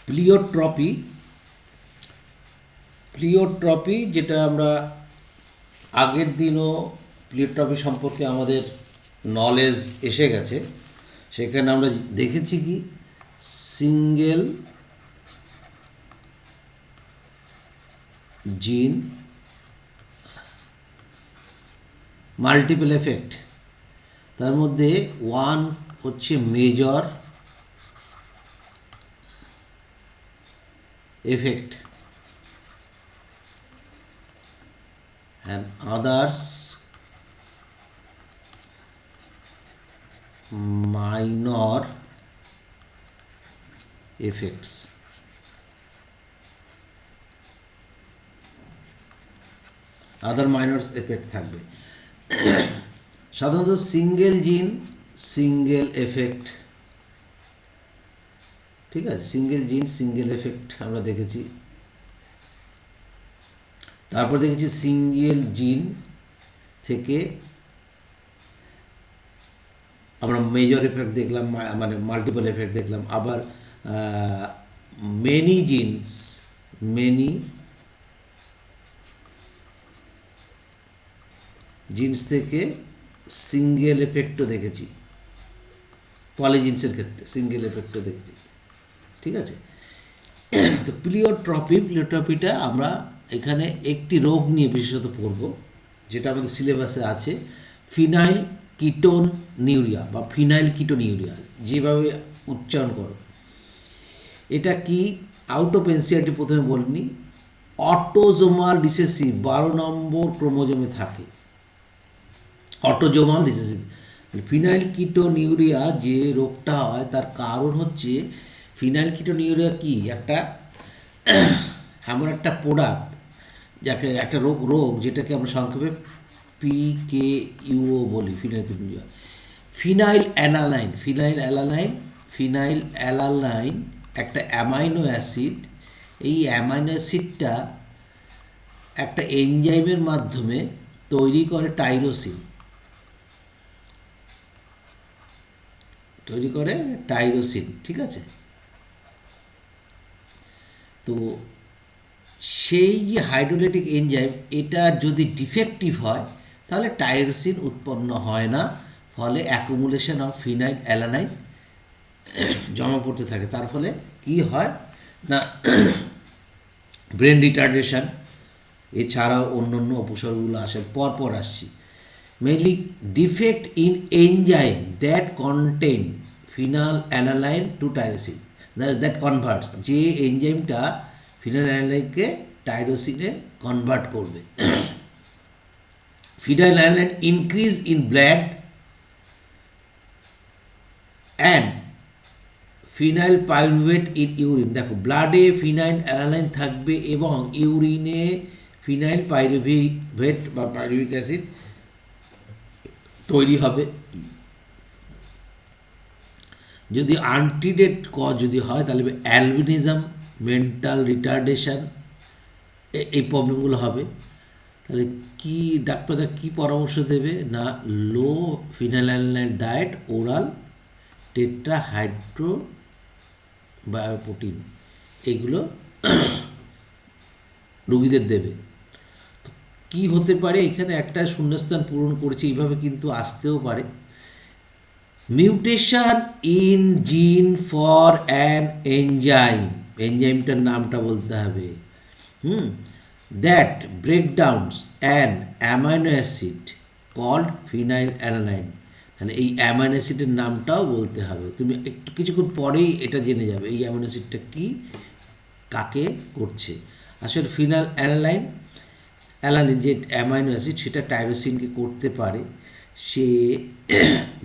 Pleiotropy pleiotropy যেটা আমরা আগের দিনও প্লিওট্রপি সম্পর্কে আমাদের নলেজ এসে গেছে, সেখানে আমরা দেখেছি কি সিঙ্গেল জিন মাল্টিপল এফেক্ট। তার মধ্যে ওয়ান হচ্ছে major effect and others minor effects. Other minor effect থাকবে। সাধারণত সিঙ্গেল জিন সিঙ্গেল এফেক্ট, ঠিক আছে, সিঙ্গেল জিন সিঙ্গেল এফেক্ট আমরা দেখেছি। তারপর দেখেছি সিঙ্গেল জিন থেকে আমরা মেজর এফেক্ট দেখলাম, মানে মাল্টিপল এফেক্ট দেখলাম। আবার মেনি জিন্স থেকে সিঙ্গেল এফেক্টও দেখেছি, পলিজিন্সের ক্ষেত্রে সিঙ্গেল এফেক্টও দেখেছি, ঠিক আছে। তো প্লিওট্রপিটা আমরা এখানে একটি রোগ নিয়ে বিশেষত পড়ব, যেটা আমাদের সিলেবাসে আছে, ফিনাইল কিটোনিউরিয়া বা ফিনাইল কিটোনিউরিয়া, যেভাবে উচ্চারণ করো। এটা কি আউট অফ এনসিআরটি প্রথমে বলিনি, অটোজোমাল রিসেসিভ 12 নম্বর ক্রোমোজোমে থাকে, অটোজোমাল রিসেসিভ। ফিনাইল কিটোনিউরিয়া যে রোগটা হয় তার কারণ হচ্ছে, ফিনাইল কিটোনিউরিয়া কি একটা এমন একটা প্রোডাক্ট, যাকে একটা রোগ যেটাকে আমরা সংক্ষেপে PKUO বলি, ফিনাইল কিটোনিউরিয়া। ফিনাইল অ্যালানাইন একটা অ্যামাইনো অ্যাসিড। এই অ্যামাইনো অ্যাসিডটা একটা এনজাইমের মাধ্যমে তৈরি করে টাইরোসিন, ঠিক আছে। তো সেই যে হাইড্রোলাইটিক এনজাইম, এটা যদি ডিফেক্টিভ হয় তাহলে টাইরোসিন উৎপন্ন হয় না, ফলে অ্যাকুমুলেশন অফ ফিনাইল অ্যালানাইন জমা পড়তে থাকে। তার ফলে কি হয় না, ব্রেন রিটার্ডেশন, এছাড়াও অন্য অন্য উপসর্গগুলো আসে, পরপর আসছি। Mainly defect in enzyme that contain phenylalanine to tyrosine, that converts, যে এনজাইমটা ফিনাইল অ্যালানাইনকে টাইরোসিনে কনভার্ট করবে। Phenylalanine increase in blood and phenyl pyruvate in urine. দেখো, ব্লাডে ফিনাইল অ্যালানাইন থাকবে এবং ইউরিনে ফিনাইল পাইরুভেট বা পাইরুভিক অ্যাসিড তৈরি হবে। যদি আনট্রিটেড কজ যদি হয় তাহলে অ্যালবিনিজম, মেন্টাল রিটার্ডেশন, এই প্রবলেমগুলো হবে। তাহলে কি ডাক্তাররা কি পরামর্শ দেবে না, লো ফিনাইলঅ্যালানাইন ডায়েট, ওরাল টেট্রাহাইড্রো বায়োপ্রোটিন, এইগুলো রোগীদের দেবে। তো কী হতে পারে, এখানে একটা শূন্যস্থান পূরণ করেছে, এইভাবে কিন্তু আসতেও পারে। Mutation in gene for an এনজাইমটার নামটা বলতে হবে, that breakdowns an amino acid called phenyl alanine. তাহলে এই অ্যামাইনো অ্যাসিডের নামটাও বলতে হবে। তুমি একটু কিছুক্ষণ পরেই এটা জেনে যাবে এই অ্যামাইনো অ্যাসিডটা কী, কাকে করছে। আসলে ফিনাইল অ্যালানিন যে অ্যামাইনো অ্যাসিড, সেটা টাইরোসিনকে করতে পারে। সে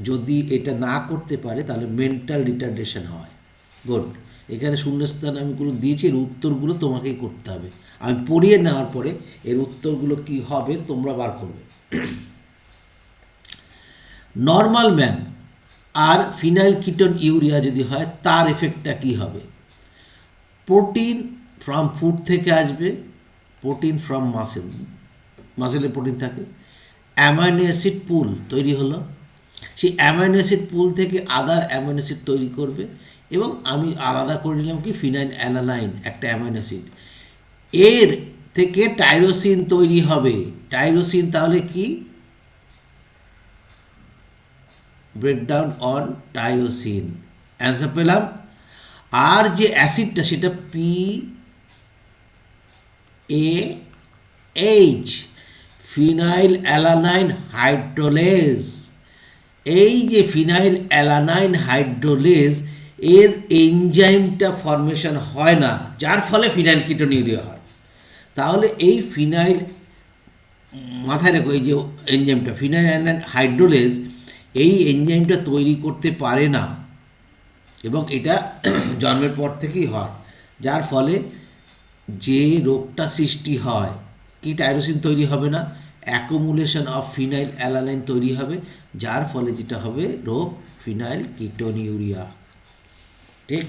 যদি এটা না করতে পারে তাহলে মেন্টাল রিটার্ডেশন হয়। গুড, এখানে শূন্যস্থান আমিগুলো দিয়েছি, এর উত্তরগুলো তোমাকেই করতে হবে। আমি পড়িয়ে নেওয়ার পরে এর উত্তরগুলো কি হবে তোমরা বার করবে। নর্মাল ম্যান আর ফিনাইল কিটোনিউরিয়া যদি হয়, তার এফেক্টটা কী হবে? প্রোটিন ফ্রম ফুড থেকে আসবে, প্রোটিন ফ্রম মাসেলে প্রোটিন থাকে, অ্যামাইনো অ্যাসিড পুল তৈরি হলো, সেই অ্যামাইনো অ্যাসিড পুল থেকে আদার অ্যামাইনো অ্যাসিড তৈরি করবে এবং আমি আলাদা করে নিলাম কি ফিনাইল অ্যালানাইন একটা অ্যামাইনো অ্যাসিড, এর থেকে টাইরোসিন তৈরি হবে। টাইরোসিন তাহলে কি, ব্রেকডাউন অন টাইরোসিন, অ্যান্সার পেলাম। আর যে অ্যাসিডটা সেটা P A H, phenyl alanine hydrolase. এই যে ফিনাইল অ্যালানাইন হাইড্রোলেজ এর এনজাইমটা ফর্মেশন হয় না, যার ফলে ফিনাইল কিটোনিউরিয়া হয়। তাহলে এই ফিনাইল, মাথায় রাখো, এই যে এনজাইমটা ফিনাইল অ্যালানাইন হাইড্রোলেজ, এই এনজাইমটা তৈরি করতে পারে না এবং এটা জন্মের পর থেকেই হয়, যার ফলে যে রোগটা সৃষ্টি হয় কি, টাইরোসিন তৈরি হবে না, অ্যাকুমুলেশন অফ ফিনাইল অ্যালানাইন তৈরি হবে, যার ফলে যেটা হবে রোগ ফিনাইল কিটোনিউরিয়া। ঠিক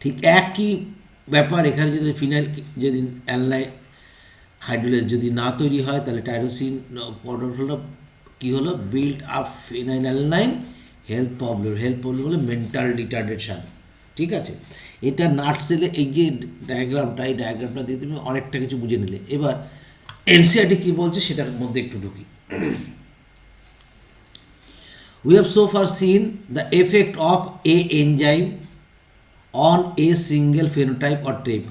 ঠিক একই ব্যাপার এখানে, যদি ফিনাইল যদি অ্যালানাইন হাইড্রোলেজ যদি না তৈরি হয় তাহলে টাইরোসিন হলো কী হলো, build up phenyl alanine health problem হলো মেন্টাল রিটার্ডেশন। ঠিক আছে, এটা নাটসেলে এই যে ডায়াগ্রামটা, এই ডায়াগ্রামটা দিয়ে তুমি অনেকটা কিছু বুঝে নিলে। এবার এনসিআরটি কী বলছে সেটার মধ্যে একটু ঢুকি। We have so far seen the effect of a enzyme on a single phenotype or trait.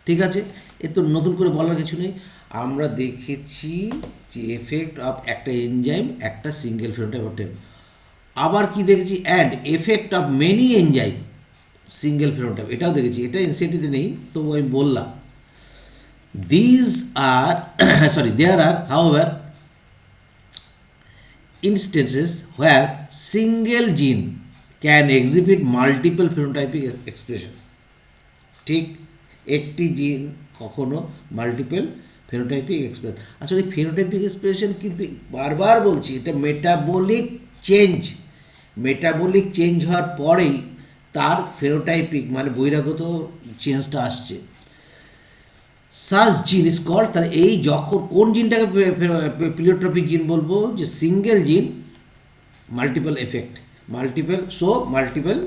ঠিক আছে, এ তো নতুন করে বলার কিছু নেই, আমরা দেখেছি যে এফেক্ট অফ একটা এনজাইম একটা সিঙ্গেল ফেনোটাইপ অর ট্রেট। আবার কি দেখেছি, and effect of many enzyme single phenotype, এটাও দেখেছি। এটা এনসিআরটিতে নেই, তবু আমি বললাম। These are sorry there are however instances where single gene can exhibit multiple phenotypic expression. ঠিক, একটি জিন কখনো মাল্টিপল ফেনোটাইপিক এক্সপ্রেশন, আসলে ফেনোটাইপিক এক্সপ্রেশন কিন্তু বারবার বলছি এটা মেটাবলিক চেঞ্জ হওয়ার পরেই তার ফেনোটাইপিক মানে বহিরাগত চেঞ্জটা আসছে। সাস জিন ইজ কল্ড, তাহলে এই যখন কোন জিনটাকে প্লিওট্রপিক জিন বলবো, যে single gene multiple effect, multiple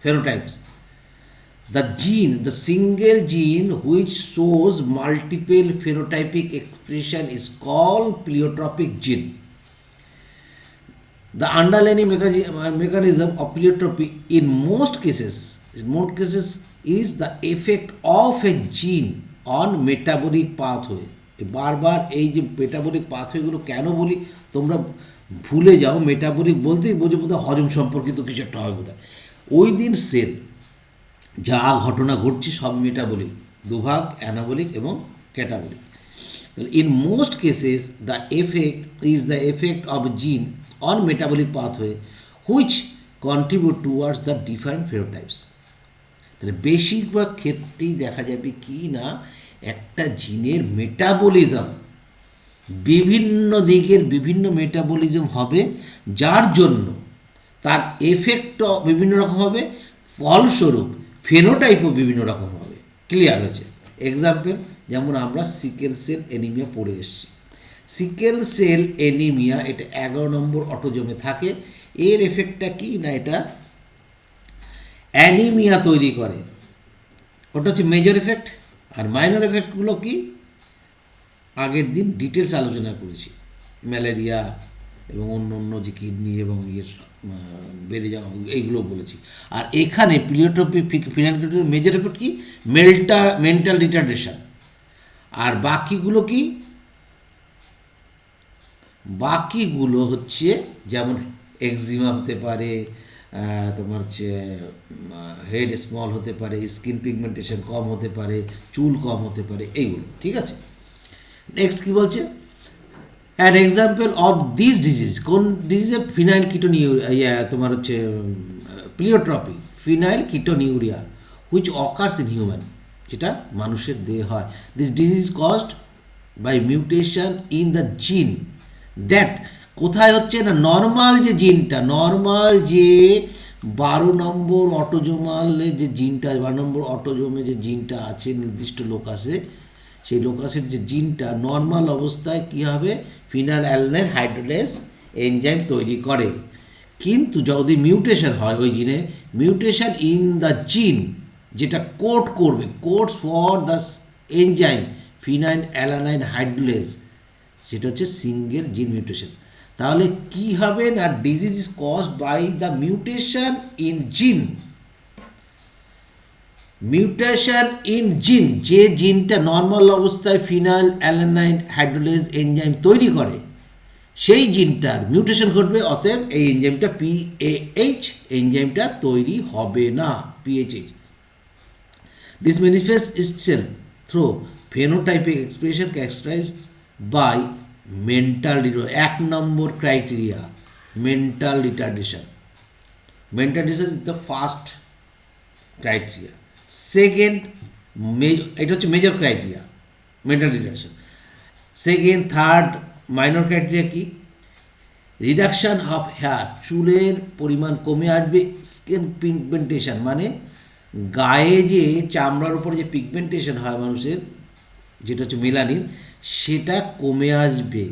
phenotypes. The single gene which shows multiple phenotypic expression is called pleiotropic gene. The underlying mechanism of pleiotropy in most cases is the effect of a gene on metabolic pathway. বারবার এই যে metabolic পাথওয়েগুলো কেন বলি তোমরা ভুলে যাও, metabolic বলতেই বোঝো বোধহয় হজম সম্পর্কিত কিছু একটা হবে বোধহয়। ওই দিন সেল যা ঘটনা ঘটছে সব মেটাবলিক, দুভাগ অ্যানাবলিক এবং catabolic. In most cases the effect of gene on metabolic pathway which contribute towards the different phenotypes. তাহলে বেশিরভাগ ক্ষেত্রেই দেখা যাবে কি না, একটা জিনের মেটাবলিজম বিভিন্ন দিকের বিভিন্ন মেটাবলিজম হবে, যার জন্য তার এফেক্টও বিভিন্ন রকম হবে, ফলস্বরূপ ফেনোটাইপও বিভিন্ন রকম হবে। ক্লিয়ার হয়েছে? এক্সাম্পল যেমন আমরা সিকেল সেল অ্যানিমিয়া পড়ে এসেছি। সিকেল সেল অ্যানিমিয়া এটা 11 নম্বর অটোজোমে থাকে। এর এফেক্টটা কি না, এটা অ্যানিমিয়া তৈরি করে, ওটা হচ্ছে মেজর এফেক্ট। আর মাইনর এফেক্টগুলো কি আগের দিন ডিটেলস আলোচনা করেছি, ম্যালেরিয়া এবং অন্য অন্য যে কিডনি এবং ইয়ে বেড়ে যাওয়া এইগুলো বলেছি। আর এখানে ফিনাইল মেজর এফেক্ট কি, মেন্টাল রিটার্ডেশন। আর বাকিগুলো হচ্ছে যেমন এক্সিমা হতে পারে, তোমার হচ্ছে হেড স্মল হতে পারে, স্কিন পিগমেন্টেশন কম হতে পারে, চুল কম হতে পারে, এইগুলো। ঠিক আছে, নেক্সট কী বলছে, an example of this disease, কোন ডিজিজে, ফিনাইল কিটোনিউরিয়া, তোমার হচ্ছে pleiotropy, phenylketonuria which occurs in human, যেটা মানুষের দেহে হয়। This disease caused by mutation in the gene that, কোথায় হচ্ছে না, নর্মাল যে জিনটা, নর্মাল যে 12 নম্বর অটোজোমালে যে জিনটা, 12 নম্বর অটোজোমে যে জিনটা আছে নির্দিষ্ট লোকাসে, সেই লোকাসের যে জিনটা নর্মাল অবস্থায় কী হবে, ফিনাইল অ্যালানাইন হাইড্রোলেজ এনজাইম তৈরি করে। কিন্তু যদি মিউটেশন হয় ওই জিনে, মিউটেশন ইন দ্য জিন যেটা কোড করবে, codes for the enzyme phenyl alanine hydrolase, সেটা হচ্ছে সিঙ্গেল জিন মিউটেশন। তাহলে কি হবে না, disease is caused by the mutation in gene. Mutation in gene, যে জিনটা নর্মাল অবস্থায় ফিনাইল অ্যালানাইন হাইড্রোলেজ এনজাইম তৈরি করে, সেই জিনটার মিউটেশন ঘটবে, অতএব এই এনজাইমটা পিএইচ এনজাইমটা তৈরি হবে না, PH. This manifest itself through phenotypic expression characterised by mental retardation. 1 number criteria mental retardation. Mental retardation is the first criteria. Second, এটা হচ্ছে major criteria mental retardation. Second, third minor criteria কি, reduction of hair, চুলের পরিমাণ কমে আসবে। Skin pigmentation মানে গায়ে যে চামড়ার উপর যে পিগমেন্টেশন হয় মানুষের, যেটা হচ্ছে মেলানিন, সেটা কমে আসবে,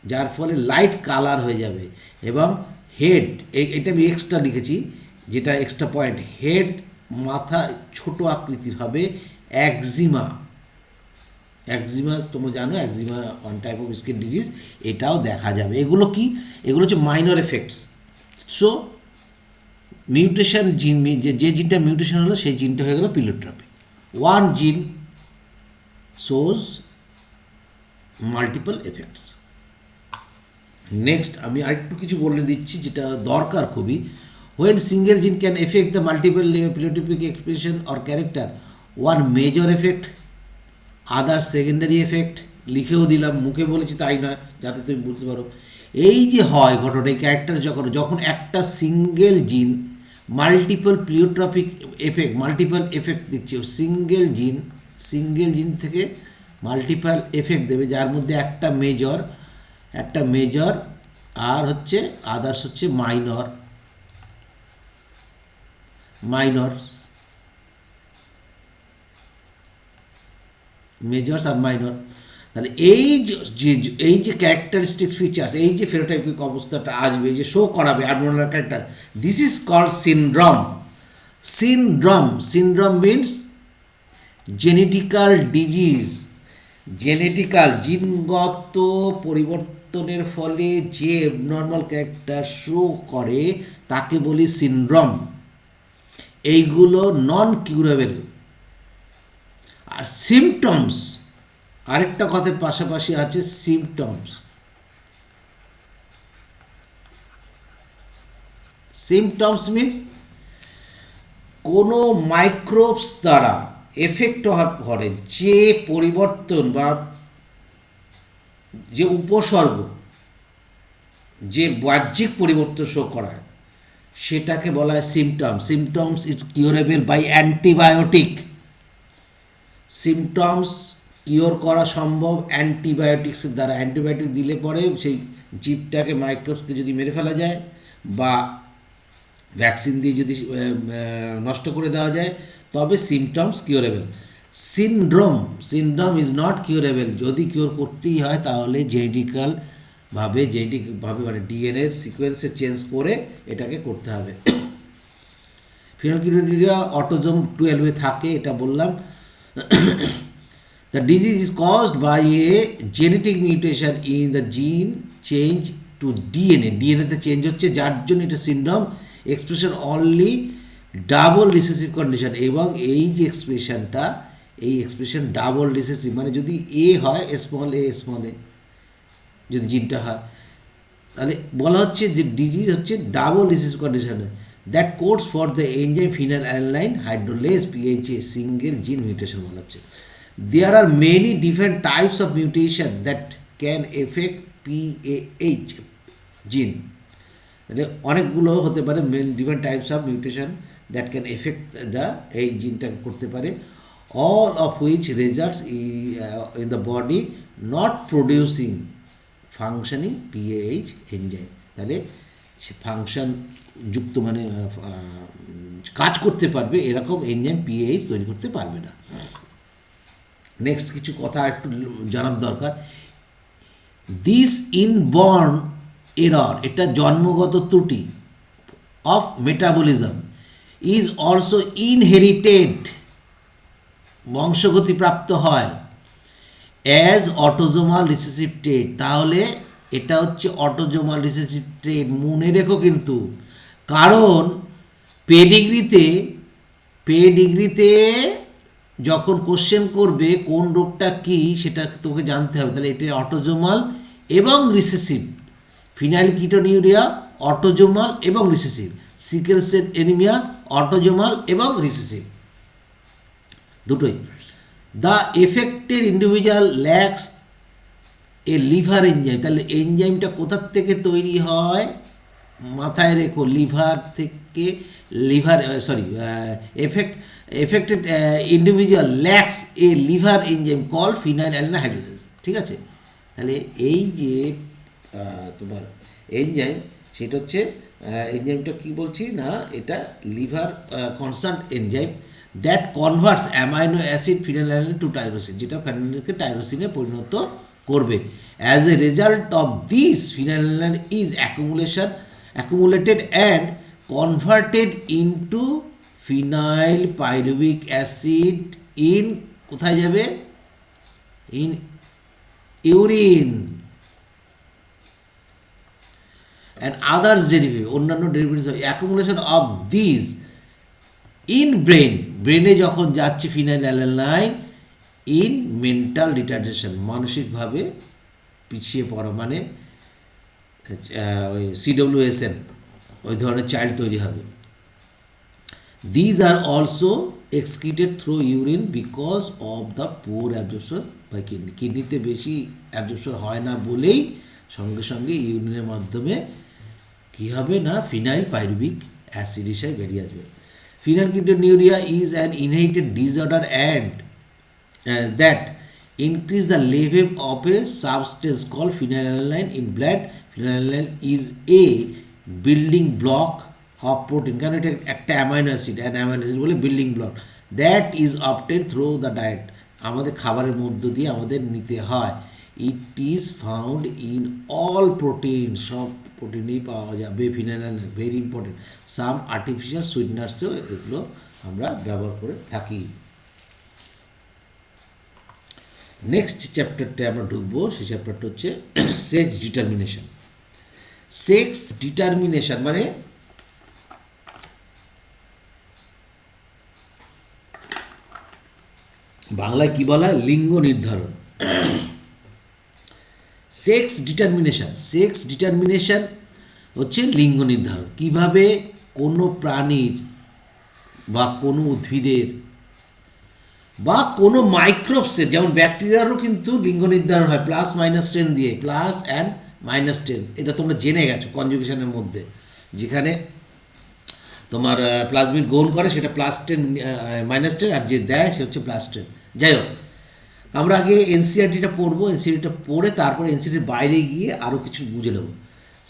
যার ফলে লাইট কালার হয়ে যাবে। এবং হেড, এটা আমি এক্সট্রা লিখেছি, যেটা এক্সট্রা পয়েন্ট, হেড মাথা ছোট আকৃতির হবে। একজিমা, একজিমা তোমরা জানো, eczema one type of skin disease, এটাও দেখা যাবে। এগুলো কি, এগুলো হচ্ছে মাইনর এফেক্টস। সো মিউটেশন জিন, যে জিনটা মিউটেশন হলো সেই জিনটা হয়ে গেল pleiotropic. One gene shows multiple effects. Next আমি আরেকটু কিছু বলে দিচ্ছি যেটা দরকার খুবই। When single gene can affect the multiple pleiotropic expression or character, one major effect, other secondary effect. লিখেও দিলাম, মুখে বলেছি তাই নয়, যাতে তুমি বুঝতে পারো। এই যে হয় ঘটনা, এই ক্যারেক্টার যখন একটা single gene multiple pleiotropic effect, multiple effect দিচ্ছে, সিঙ্গেল জিন থেকে মাল্টিপল এফেক্ট দেবে, যার মধ্যে একটা মেজর আর হচ্ছে আদার্স হচ্ছে মাইনর। মেজর্স আর মাইনর। তাহলে এই যে ক্যারেক্টারিস্টিক ফিচার্স, এই যে ফেনোটাইপিক অবস্থাটা আসবে, যে শো করাবে abnormal character, this is called syndrome. Syndrome means genetical disease. Genetical জিনগত পরিবর্তনের ফলে যে অ্যাবনর্মাল ক্যারেক্টার শো করে তাকে বলি সিনড্রোম। এইগুলো নন কিউরেবল। আর সিমটমস, আরেকটা কথার পাশাপাশি আছে সিমটমস। সিমটমস মিনস কোনো মাইক্রোবস দ্বারা এফেক্ট হওয়ার পরে যে পরিবর্তন বা যে উপসর্গ, যে বাহ্যিক পরিবর্তন শো করায়, সেটাকে বলা হয় symptoms. Symptoms is curable by antibiotic. Symptoms cure করা সম্ভব অ্যান্টিবায়োটিক্সের দ্বারা। অ্যান্টিবায়োটিক দিলে পরে সেই জীবটাকে, মাইক্রোবসকে যদি মেরে ফেলা যায় বা ভ্যাকসিন দিয়ে যদি নষ্ট করে দেওয়া যায়, তবে symptoms curable. Syndrome is not curable. যদি কিওর করতেই হয় তাহলে জেনেটিকভাবে মানে ডিএনএর সিকোয়েন্সে চেঞ্জ করে এটাকে করতে হবে। ফিনাইলকিটোনুরিয়া অটোজোম 12 থাকে, এটা বললাম। The disease is caused by a genetic mutation in the gene change to DNA. DNA তে চেঞ্জ হচ্ছে, যার জন্য এটা syndrome. Expression only double recessive condition. এবং এই যে এক্সপ্রেশনটা, এই এক্সপ্রেশন ডাবল রিসেসিভ, মানে যদি এ হয় স্মল এ যদি জিনটা হয়, তাহলে বলা হচ্ছে যে ডিজিজ হচ্ছে ডাবল রিসেসিভ কন্ডিশনে। That codes for the enzyme phenyl alanine hydrolase, PHA, single gene mutation বলা হচ্ছে। There are many different types of mutation that can affect PAH gene. তাহলে অনেকগুলো হতে পারে, different types of mutation that can affect the, এই জিনটাকে করতে পারে। All of which results in the body not producing functioning PAH enzyme. তাহলে সে function যুক্ত মানে কাজ করতে পারবে এরকম এনজাইম PAH তৈরি করতে পারবে না। নেক্সট কিছু কথা একটু জানার দরকার। দিস ইনবর্ন এরর, এটা জন্মগত ত্রুটি, of metabolism is also inherited, বংশগতিপ্রাপ্ত হয়, অ্যাজ অটোজোমাল রিসেসিভ ট্রেট। তাহলে এটা হচ্ছে অটোজোমাল রিসেসিভ ট্রেট, মনে রেখো কিন্তু। কারণ পেডিগ্রিতে যখন কোশ্চেন করবে কোন রোগটা কি সেটা তোকে জানতে হবে। তাহলে এটা অটোজোমাল এবং রিসেসিভ। ফিনাইলকিটোনিউরিয়া অটোজোমাল এবং recessive, sickle cell anaemia autosomal এবং রিসেসিভ, দুটোই। The affected individual lacks a liver enzyme. তাহলে এনজাইমটা কোথার থেকে তৈরি হয়, মাথায় রেখো, লিভার থেকে। Affected individual lacks a liver enzyme call phenyl alanine hydrogenase. ঠিক আছে, তাহলে এই যে তোমার এনজাইম, সেটা হচ্ছে এনজাইমটা কি বলছি না, এটা liver concern enzyme that converts amino acid phenylalanine to tyrosine, যেটা ফিনাইলকে টাইরোসিনে পরিণত করবে। As a result of this phenylalanine is accumulated and converted into phenyl pyruvic acid in কোথায় যাবে, in urine and others derivative, অন্যান্য derivatives. Accumulation of this in ব্রেনে যখন যাচ্ছে ফিনাইলঅ্যালানাইন, ইন মেন্টাল রিটার্ডেশন, মানসিকভাবে পিছিয়ে পড়া, মানে ওই CWSN, ওই ধরনের চাইল্ড তৈরি হবে। These are also excreted through urine because of the poor absorption by kidney. কিডনিতে বেশি অ্যাবজর্পশন হয় না বলেই সঙ্গে সঙ্গে ইউরিনের মাধ্যমে কী হবে না, ফিনাইল পাইরুভিক অ্যাসিড হিসাবে বেরিয়ে আসবে। Phenylketonuria is an inherited disorder and that increase the level of a substance called phenylalanine in blood. Phenylalanine is a building block of protein, কারণ এটা একটা অ্যামাইনো অ্যাসিড, বলে building block, that is obtained through the diet, আমাদের খাবারের মধ্য দিয়ে আমাদের নিতে হয়। It is found in all protein, সব প্রোটিনেই পাওয়া যাবে ফিনাইলঅ্যালানিন, ভেরি ইম্পর্টেন্ট। সাম আর্টিফিশিয়াল সুইটনার্সেও এগুলো আমরা ব্যবহার করে থাকি। নেক্সট চ্যাপ্টারটা আমরা ঢুকবো, সেই চ্যাপ্টারটা হচ্ছে সেক্স ডিটারমিনেশন। সেক্স ডিটারমিনেশন মানে বাংলায় কি বলা হয়, লিঙ্গ নির্ধারণ। সেক্স ডিটারমিনেশন হচ্ছে লিঙ্গ নির্ধারণ। কিভাবে কোনো প্রাণীর বা কোনো উদ্ভিদের বা কোনো মাইক্রোবসের, যেমন ব্যাকটেরিয়ারও কিন্তু লিঙ্গ নির্ধারণ হয় +-10 দিয়ে, প্লাস অ্যান্ড -10। এটা তোমরা জেনে গেছো কনজুগেশনের মধ্যে, যেখানে তোমার প্লাজমিড গ্রহণ করে সেটা +10 -10, আর যে দেয় সে হচ্ছে +10। যাই হোক, আমরা আগে এনসিআরটিটা পড়বো, এনসিআরটিটা পড়ে তারপরে এনসিআরটির বাইরে গিয়ে আরও কিছু বুঝে নেব।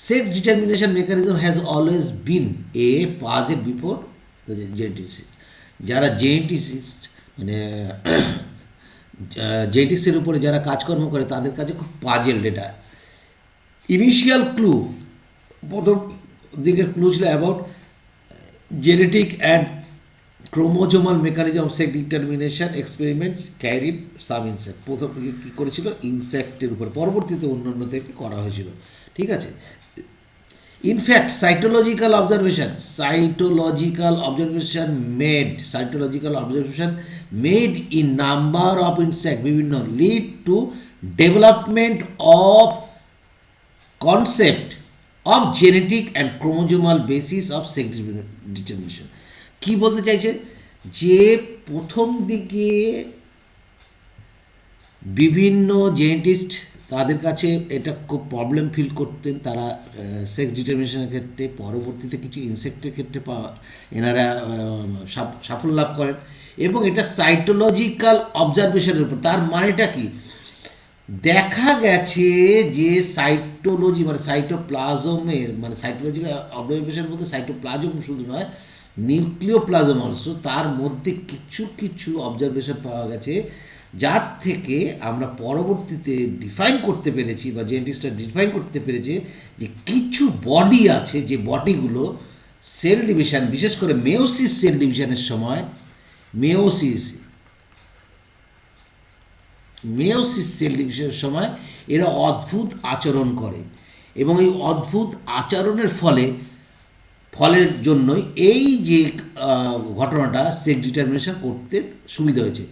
Sex determination mechanism has always been A puzzle before genetics. যারা জেনেটিক্সিস্ট মানে জেনেটিক্সের উপরে যারা কাজকর্ম করে তাদের কাছে খুব পাজেল এটা। ইনিশিয়াল ক্লু, প্রথম দিকের ক্লু ছিল about genetic and chromosomal mechanism of sex determination experiments carried some insect. প্রথম দিকে কী করেছিল, ইনসেক্টের উপর, পরবর্তীতে অন্যান্য থেকে করা হয়েছিল। ঠিক আছে, in fact cytological observation made in number of insect বিভিন্ন led to development of concept of genetic and chromosomal basis of sex determination. কী বলতে চাইছে, যে প্রথম দিকে বিভিন্ন জেনেটিস্ট তাদের কাছে এটা খুব প্রবলেম ফিল করতেন তারা সেক্স ডিটারমিনেশনের ক্ষেত্রে। পরবর্তীতে কিছু ইনসেক্টের ক্ষেত্রে এনারা সাফল্য লাভ করেন, এবং এটা সাইটোলজিক্যাল অবজারভেশনের উপর। তার মানেটা কি, দেখা গেছে যে সাইটোলজি মানে সাইটোপ্লাজমের, মানে সাইটোলজিক্যাল অবজারভেশন বলতে সাইটোপ্লাজম শুধু নয়, নিউক্লিওপ্লাজম অলসো, তার মধ্যে কিছু কিছু অবজারভেশন পাওয়া গেছে যার থেকে আমরা পরবর্তীতে ডিফাইন করতে পেরেছি বা জেনেটিস্টরা ডিফাইন করতে পেরেছে যে কিছু বডি আছে, যে বডিগুলো সেল ডিভিশন, বিশেষ করে মেয়োসিস সেল ডিভিশনের সময় মেয়োসিস সেল ডিভিশনের সময় এরা অদ্ভুত আচরণ করে, এবং এই অদ্ভুত আচরণের ফলের জন্যই এই যে ঘটনাটা সেক্স ডিটারমিনেশন করতে সুবিধা হয়েছে।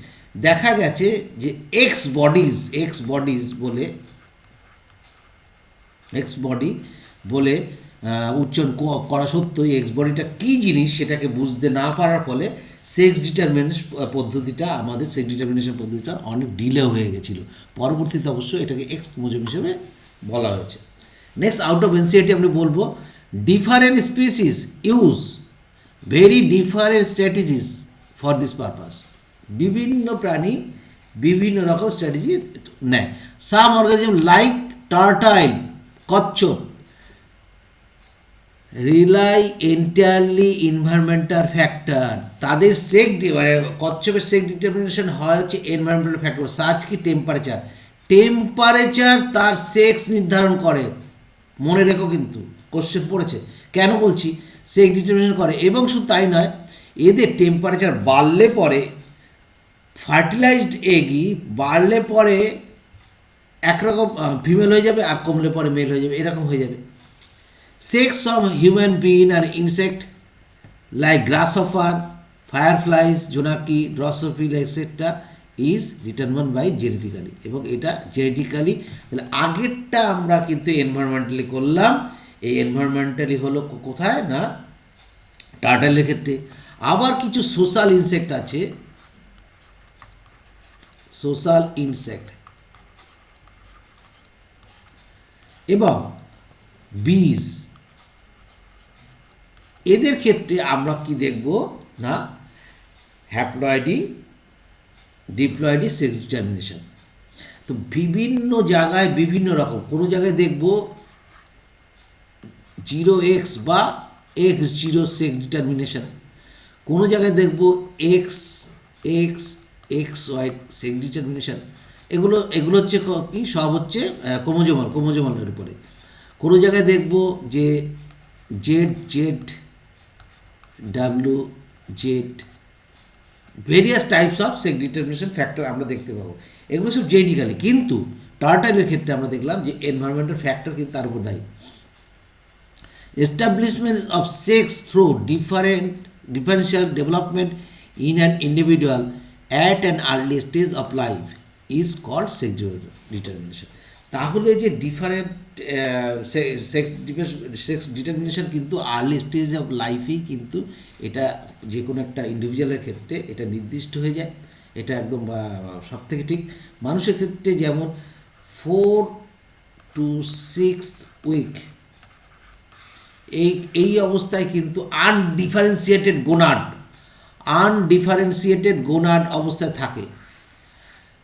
দেখা গেছে যে এক্স বডি বলে উচ্চারণ করা সত্ত্বেও এক্স বডিটা কী জিনিস সেটাকে বুঝতে না পারার ফলে সেক্স ডিটারমিনেশন পদ্ধতিটা অনেক ডিলে হয়ে গেছিলো। পরবর্তীতে অবশ্য এটাকে এক্স ক্রোমোজোম হিসেবে বলা হয়েছে। নেক্সট, আউট অফ এনসিইআরটি আমরা বলবো different species use very different strategies for this purpose. বিভিন্ন প্রাণী বিভিন্ন রকম স্ট্র্যাটেজি নেয়। সাম অর্গানিজম লাইক টার্টাইল, কচ্ছপ, রিলাই এন্টায়ারলি এনভায়রনমেন্টাল ফ্যাক্টর। তাদের কচ্ছপের সেক্স ডিটারমিনেশন হয় হচ্ছে এনভায়রনমেন্টাল ফ্যাক্টর। সাচ কি টেম্পারেচার তার সেক্স নির্ধারণ করে। মনে রেখো, কিন্তু কোশ্চেন পড়েছে, কেন বলছি সেক্স ডিটারমিনেশন করে। এবং শুধু তাই নয়, এদের টেম্পারেচার বাড়লে পরে ফার্টিলাইজড এগই বাড়লে পরে একরকম ফিমেল হয়ে যাবে, আর কমলে পরে মেল হয়ে যাবে, এরকম হয়ে যাবে। Sex of human being and insect like grasshopper, fireflies, জোনাকি, Drosophila etc. is determined by genetically, এবং এটা জেনেটিক্যালি। তাহলে আগেরটা আমরা কিন্তু এনভায়রনমেন্টালি করলাম, এই এনভায়রনমেন্টালি হলো কোথায় না টার্টলের ক্ষেত্রে। আবার কিছু সোশ্যাল ইনসেক্ট আছে, সোশ্যাল ইনসেক্ট এবং বীজ, এদের ক্ষেত্রে আমরা কি দেখব না হ্যাপ্লয়েডি ডিপ্লয়েডি সেক্স ডিটারমিনেশন। তো বিভিন্ন জায়গায় বিভিন্ন রকম, কোনো জায়গায় দেখব 0x বা X0 সেক্স ডিটারমিনেশন, কোনো জায়গায় দেখব XY সেক্স ডিটারমিনেশন। এগুলো হচ্ছে কি, সব হচ্ছে ক্রোমোজোমালের উপরে। কোনো জায়গায় দেখব যে ZW various types of sex determination factor আমরা দেখতে পাবো। এগুলো সব জেনেটিক্যালি, কিন্তু টার্টলের ক্ষেত্রে আমরা দেখলাম যে এনভায়রনমেন্টাল ফ্যাক্টর কিন্তু তার উপর দায়ী। Establishment of sex through differential development in an individual at an early stage of life is called sex determination. তাহলে যে ডিফারেন্ট সেক্স ডিটারমিনেশন কিন্তু আর্লি স্টেজ অফ লাইফেই কিন্তু এটা যে কোনো একটা ইন্ডিভিজুয়ালের ক্ষেত্রে এটা নির্দিষ্ট হয়ে যায়। এটা একদম সব থেকে ঠিক। মানুষের ক্ষেত্রে যেমন 4 to 6 উইক এই অবস্থায় কিন্তু আনডিফারেন্সিয়েটেড গোনাড অবস্থায় থাকে।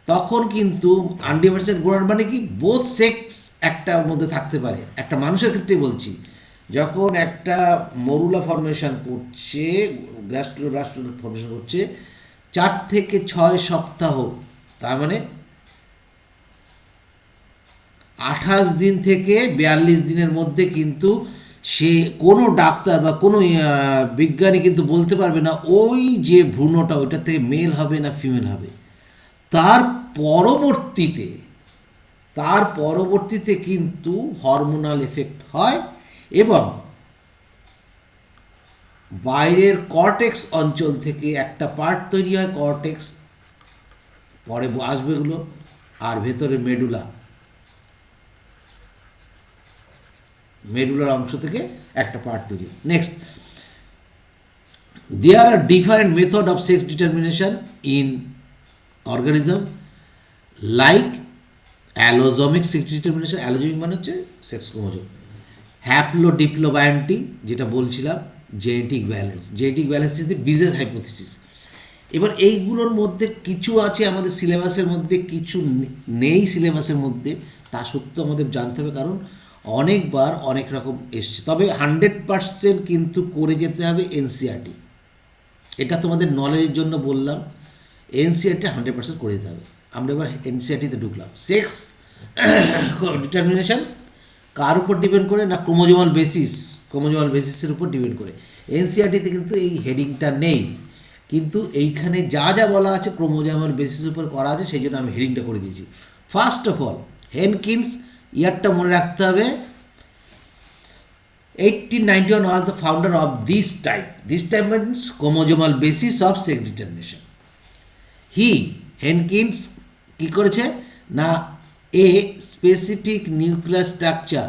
তখন কিন্তু আনডিফারেন্সিয়েটেড গোনাড মানে কি, বোথ সেক্স একটার মধ্যে থাকতে পারে। একটা মানুষের ক্ষেত্রে বলছি, যখন একটা মরুলা ফর্মেশন করছে, গ্রাস্টুলা ফর্মেশন করছে 4 থেকে 6 সপ্তাহ, তার মানে 28 দিন থেকে 42 দিনের মধ্যে কিন্তু সে কোনো ডাক্তার বা কোনো বিজ্ঞানী কিন্তু বলতে পারবে না ওই যে ভ্রূণটা ওইটা থেকে মেল হবে না ফিমেল হবে। তার পরবর্তীতে কিন্তু হরমোনাল এফেক্ট হয়, এবং বাইরের কর্টেক্স অঞ্চল থেকে একটা পার্ট তৈরি হয়, কর্টেক্স পরে আসবে এগুলো, আর ভেতরে মেডুলার অংশ থেকে একটা পার্ট তৈরি। Next, there are different method of sex determination in organism like allosomic sex determination. Allosomic মানে হচ্ছে সেক্স ক্রোমোজোম, হ্যাপ্লোডিপ্লোবায়োন্টি যেটা বলছিলাম, genetic balance is the Bridges hypothesis. এবার এইগুলোর মধ্যে কিছু আছে আমাদের সিলেবাসের মধ্যে, কিছু নেই সিলেবাসের মধ্যে। তা সত্ত্বেও আমাদের জানতে হবে, কারণ অনেকবার অনেক রকম এসছে। তবে 100% কিন্তু করে যেতে হবে এনসিইআরটি। এটা তোমাদের নলেজের জন্য বললাম, এনসিইআরটি 100% করে যেতে হবে। আমরা এবার এনসিইআরটিতে ঢুকলাম। সেক্স ডিটারমিনেশন কার উপর ডিপেন্ড করে না, ক্রোমোজোমাল বেসিসের উপর ডিপেন্ড করে। এনসিইআরটিতে কিন্তু এই হেডিংটা নেই, কিন্তু এইখানে যা যা বলা আছে ক্রোমোজোমাল বেসিস উপর করা আছে, সেই জন্য আমি হেডিংটা করে দিয়েছি। ফার্স্ট অফ অল হেনকিন্স, ইয়ারটা মনে রাখতে হবে, 1891 was the founder of this type. This type means chromosomal basis of sex determination. He, হেনকিন্স কী করেছে না, এ স্পেসিফিক নিউক্লিয়াস স্ট্রাকচার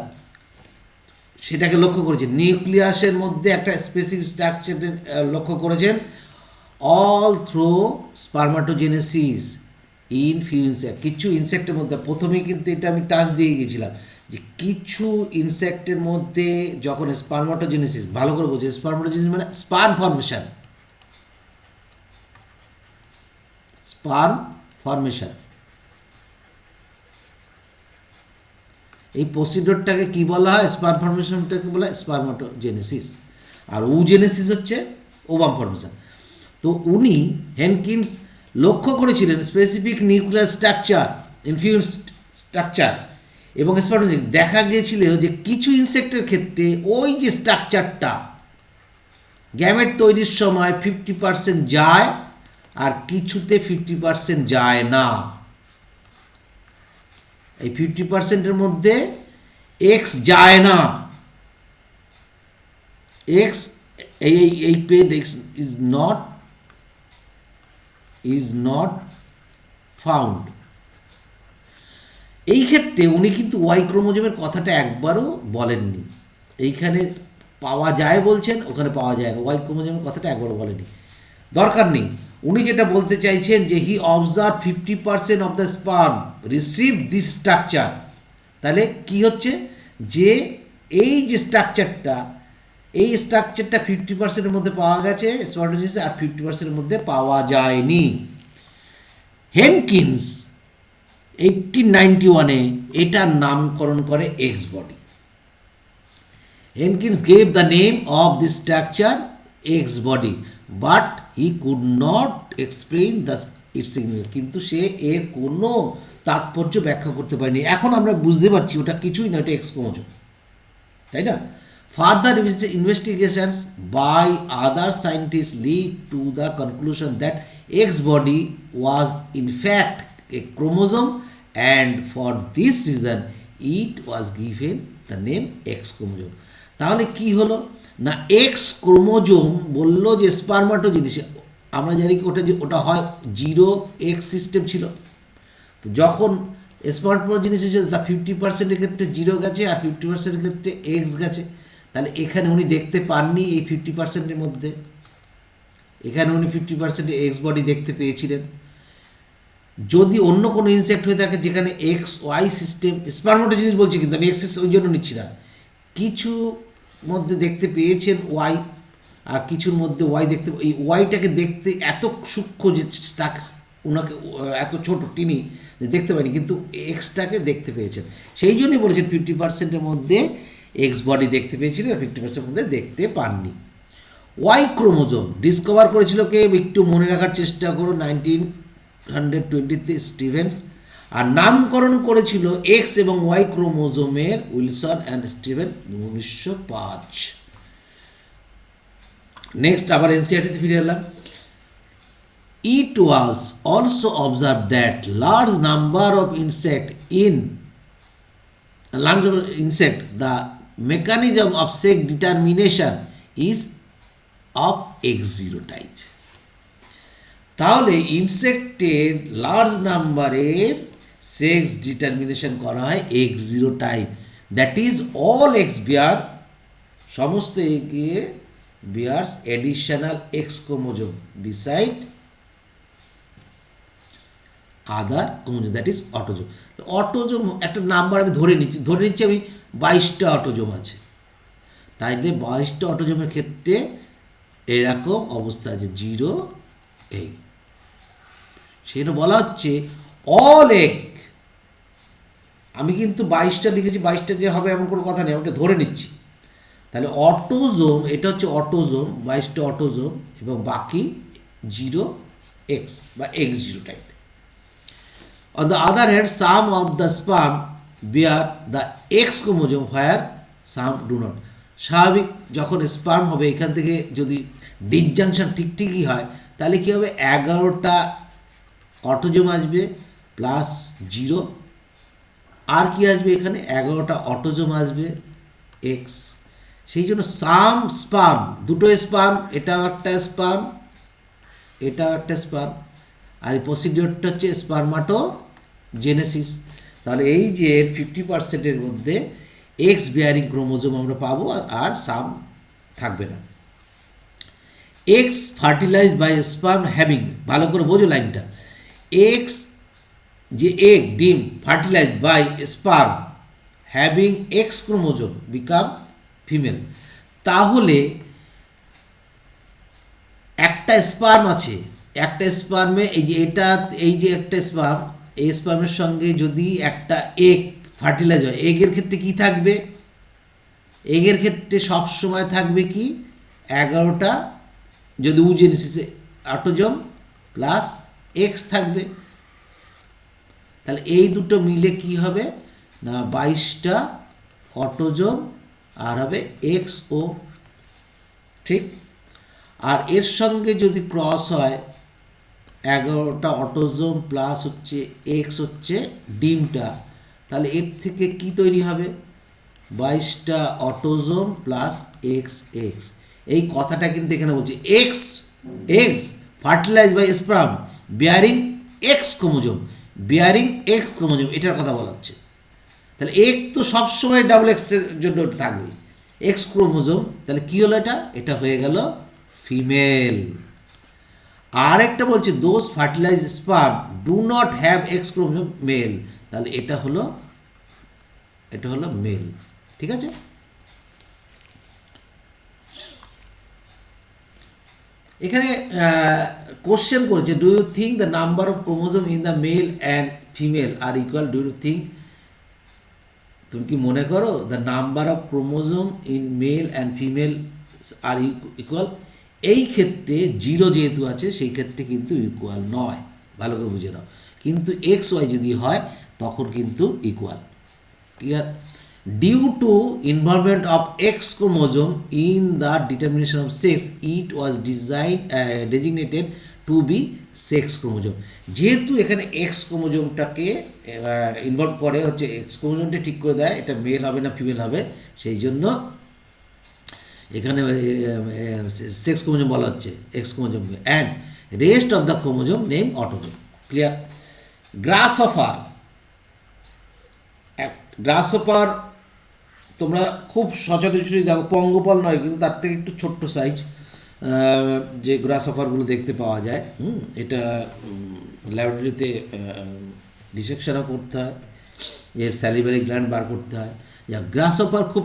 সেটাকে লক্ষ্য করেছেন, নিউক্লিয়াসের মধ্যে একটা স্পেসিফিক স্ট্রাকচার লক্ষ্য করেছেন, all through spermatogenesis in few insect. কিছু ইনসেক্টের মধ্যে, প্রথমেই কিন্তু এটা আমি টাচ দিয়ে গিয়েছিলাম যে কিছু ইনসেক্টের মধ্যে যখন স্পার্মাটোজেনেসিস, ভালো করে বলছি, স্পার্মাটোজেনেসিস মানে স্পার্ম ফর্মেশন, স্পার্ম ফর্মেশন, এই প্রসিডিওরটাকে কি বলা হয়, স্পার্ম ফর্মেশনটাকে বলা হয় স্পার্মাটোজেনেসিস, আর ওজেনেসিস হচ্ছে ওভাম ফর্মেশন। তো উনি হেনকিন্স লক্ষ্য করেছিলেন specific nuclear structure, infuse structure এবং স্পার্মাটোজেনেসিস। দেখা গিয়েছিল যে কিছু ইনসেক্টের ক্ষেত্রে ওই যে স্ট্রাকচারটা গ্যামেট তৈরির সময় 50% যায় আর কিছুতে 50% যায় না। এই 50%-এর মধ্যে এক্স যায় না, এক্স এই পেড এক্স ইজ নট ফাউন্ড। এই ক্ষেত্রে উনি কিন্তু ওয়াই ক্রোমোজোমের কথাটা একবারও বলেননি, এইখানে পাওয়া যায় বলছেন, ওখানে পাওয়া যায় না, ওয়াই ক্রোমোজোমের কথাটা একবারও বলেনি, দরকার নেই। উনি যেটা বলতে চাইছেন যে he observe 50% of the sperm receive this structure. তাহলে কি হচ্ছে যে এই যে স্ট্রাকচারটা, এই স্ট্রাকচারটা 50%-এর মধ্যে পাওয়া গেছে স্পার্মাটোজেনেসিস, আর 50%-এর মধ্যে পাওয়া যায়নি। হেনকিন্স 1891-এ এটার নামকরণ করে X body. Henking gave the name of this structure X body, but he could not explain the its significance. কিন্তু সে এর কোনো তাৎপর্য ব্যাখ্যা করতে পারেনি। এখন আমরা বুঝতে পারছি ওটা কিছুই না, ওটা এক্স ক্রোমোজোম, তাই না? Further investigations by other scientist lead to the conclusion that X body was in fact a chromosome, and for this reason it was given the name X chromosome. তাহলে কি হলো না, এক্স ক্রোমোজোম বললো যে spermatogenesis, আমরা জানি কি ওটা যে ওটা হয় 0x সিস্টেম ছিল। তো যখন স্পার্মাটোজেনেসিস তা 50%-এর ক্ষেত্রে 0 গেছে আর 50%-এর ক্ষেত্রে এক্স গেছে। তাহলে এখানে উনি দেখতে পাননি এই 50%-এর মধ্যে, এখানে উনি 50% এক্স বডি দেখতে পেয়েছিলেন। যদি অন্য কোনো ইনসেক্ট হয়ে থাকে যেখানে এক্স ওয়াই সিস্টেম, স্পার্মাটোজেনেসিস বলছি কিন্তু আমি এক্স ওই জন্য নিচ্ছি না, কিছু মধ্যে দেখতে পেয়েছেন ওয়াই, আর কিছুর মধ্যে ওয়াই দেখতে, এই ওয়াইটাকে দেখতে এত সূক্ষ্ম যে তাকে ওনাকে এত ছোট টিনি দেখতে পাইনি, কিন্তু এক্সটাকে দেখতে পেয়েছেন। সেই জন্যই বলেছেন 50%-এর মধ্যে এক্স বডি দেখতে পেয়েছিলেন আর 50%-এর মধ্যে দেখতে পাননি। ওয়াই ক্রোমোজোম ডিসকভার করেছিল কে, একটু মনে রাখার চেষ্টা করো, 1920-তে স্টিভেন্স, আর নামকরণ করেছিল এক্স এবং ওয়াই ক্রোমোজোমের উইলসন অ্যান্ড স্টিভেন 1905। নেক্সট আবার এনসিইআরটিতে ফিরে এলাম। It was also observed that large number of the mechanism of sex determination is of X0 type. তাহলে ইনসেক্টের লার্জ নাম্বারের সেক্স ডিটারমিনেশন করা হয় X0 type, that is all X bear, সমস্ত একে bears additional X chromosome beside other chromosome, that is autosome. Autosome একটা number আমি ধরে নিচ্ছি আমি 22টা অটোজোম আছে, তাই 22টা অটোজোমের ক্ষেত্রে এরকম অবস্থা আছে 0 এই, সেটা বলা হচ্ছে অল এগ। আমি কিন্তু 22টা লিখেছি, 22টা যে হবে এমন কোনো কথা নেই, আমি ধরে নিচ্ছি। তাহলে অটোজোম, এটা হচ্ছে অটোজোম, 22টা অটোজোম, এবং বাকি 0x বা X0 type. On the other hand, some of the sperm bear the X chromosome where some do not. স্বাভাবিক যখন স্পার্ম হবে এখান থেকে যদি ডিসজাংশন ঠিকই হয় তাহলে কী হবে 11টা অটোজোম আসবে প্লাস 0, আর কি আসবে এখানে 11টা অটোজোম আসবে এক্স। সেই জন্য সাম স্পার্ম, দুটো স্পার্ম, এটাও একটা স্পার্ম, এটাও একটা স্পার্ম, আর এই প্রসিডিওরটা হচ্ছে স্পার্মাটোজেনেসিস। তাহলে এই যে 50%-এর মধ্যে এক্স বিয়ারিং ক্রোমোজোম আমরা পাবো, আর সাম থাকবে না। X fertilized by sperm having, ভালো করে বোঝো লাইনটা, এক্স যে এগ ডিম fertilized by sperm having X chromosome become female. তাহলে একটা স্পার্ম আছে, একটা স্পার্মে এই যে এটা, এই যে একটা স্পার্ম, এই স্পার্মের সঙ্গে যদি একটা এগ ফার্টিলাইজ হয়, এগের ক্ষেত্রে কি থাকবে, এগের ক্ষেত্রে সবসময় থাকবে কি 11টা, যদি উজেনেসিসে অটোজোম প্লাস এক্স থাকবে। তাহলে এই দুটো মিলে কি হবে না 22টা অটোজোম আর হবে এক্স ও, ঠিক। আর এর সঙ্গে যদি ক্রস হয় 11টা অটোজোম প্লাস হচ্ছে এক্স হচ্ছে ডিমটা, তাহলে এর থেকে কি তৈরি হবে 22টা অটোজোম প্লাস এক্স এক্স। এই কথাটা কিন্তু এখানে বলছে X X fertilize by sperm bearing X chromosome, bearing X chromosome, এটার কথা বলা হচ্ছে। তাহলে এক তো সবসময় ডাবল এক্সের জন্য থাকবে এক্স ক্রোমোজোম, তাহলে কী হলো এটা, এটা হয়ে গেল ফিমেল। আর একটা বলছে those fertilize sperm do not have X chromosome male, তাহলে এটা হলো মেল, ঠিক আছে। এখানে কোশ্চেন করেছে, do you think the number of chromosome in the male and female are equal, do you think, তুমি কি মনে করো the number of chromosome in male and female are equal? এই ক্ষেত্রে 0 যেহেতু আছে সেই ক্ষেত্রে কিন্তু ইকুয়াল নয়, ভালো করে বুঝে নাও। কিন্তু এক্স ওয়াই যদি হয় তখন কিন্তু equal, clear. Due to involvement of X chromosome in the determination of sex it was designated to be sex chromosome. যেহেতু এখানে এক্স ক্রোমোজোমটাকে ইনভলভ করে, হচ্ছে এক্স ক্রোমোজোমটা ঠিক করে দেয় এটা মেল হবে না ফিমেল হবে, সেই জন্য এখানে সেক্স ক্রোমোজোম বলা হচ্ছে x chromosome, and rest of the chromosome name autosome, clear. গ্রাসহপার, গ্রাসহপার তোমরা খুব সচরাচরই দেখো, পঙ্গপাল নয় কিন্তু তার থেকে একটু ছোট্ট সাইজ যে গ্রাসহপারগুলো দেখতে পাওয়া যায়। এটা ল্যাবরেটরিতে ডিসেকশনও করতে হয়, এর স্যালিভারি গ্ল্যান্ড বার করতে হয়। গ্রাসহপার খুব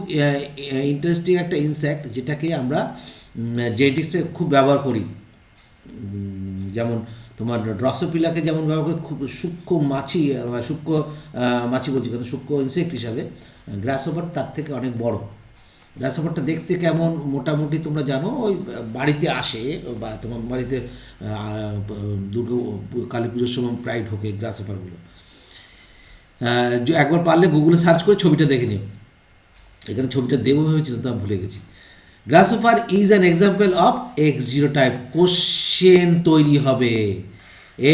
ইন্টারেস্টিং একটা ইনসেক্ট, যেটাকে আমরা জেনেটিক্সে খুব ব্যবহার করি। যেমন তোমার ড্রসোপিলাকে যেমন ব্যবহার করে খুব সূক্ষ্ম মাছি বলছি কেন, সূক্ষ্ম ইনসেক্ট হিসাবে, গ্রাসহপার তার থেকে অনেক বড়। গ্রাসহপারটা দেখতে কেমন মোটামুটি তোমরা জানো, ওই বাড়িতে আসে বা তোমার বাড়িতে কালী পুজোর সময় প্রায় ঢোকে গ্রাসহপারগুলো। একবার পারলে গুগলে সার্চ করে ছবিটা দেখে নিও, এখানে ছবিটা দেবো ভেবেছিলাম তা ভুলে গেছি। Grasshopper is an example of X zero type. Question তৈরি হবে,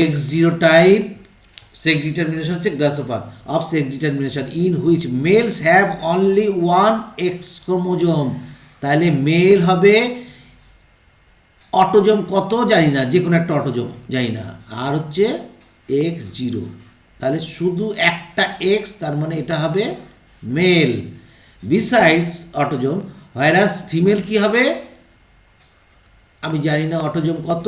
X zero type sex determination হচ্ছে grasshopper of sex determination in which males have only one X chromosome. তাহলে মেল হবে অটোজোম কত জানি না, যে কোনো একটা অটোজোম জানি না, আর হচ্ছে এক্স জিরো, তাহলে শুধু একটা এক্স, তার মানে এটা হবে মেল বিসাইডস অটোজোম। ভাইরাস ফিমেল কি হবে আমি জানি না, অটোজোম কত,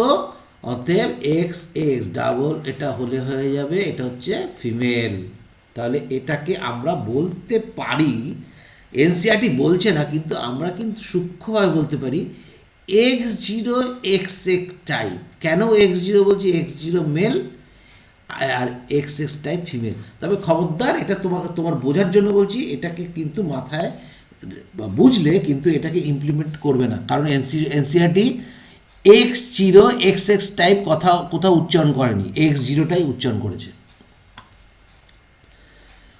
অতএব এক্স এক্স ডাবল, এটা হলে হয়ে যাবে, এটা হচ্ছে ফিমেল। তাহলে এটাকে আমরা বলতে পারি, এনসিআরটি বলছে না কিন্তু আমরা কিন্তু সূক্ষ্মভাবে বলতে পারি x zero x x type. কেন এক্স জিরো বলছি, এক্স জিরো মেল আর এক্স এক্স টাইপ ফিমেল। তবে খবরদার, এটা তোমার বোঝার জন্য বলছি, এটাকে কিন্তু মাথায় বুঝলে কিন্তু এটাকে ইমপ্লিমেন্ট করবে না, কারণ NCERT x zero x x type কোথাও উচ্চারণ করেনি, এক্স জিরোটাই উচ্চারণ করেছে।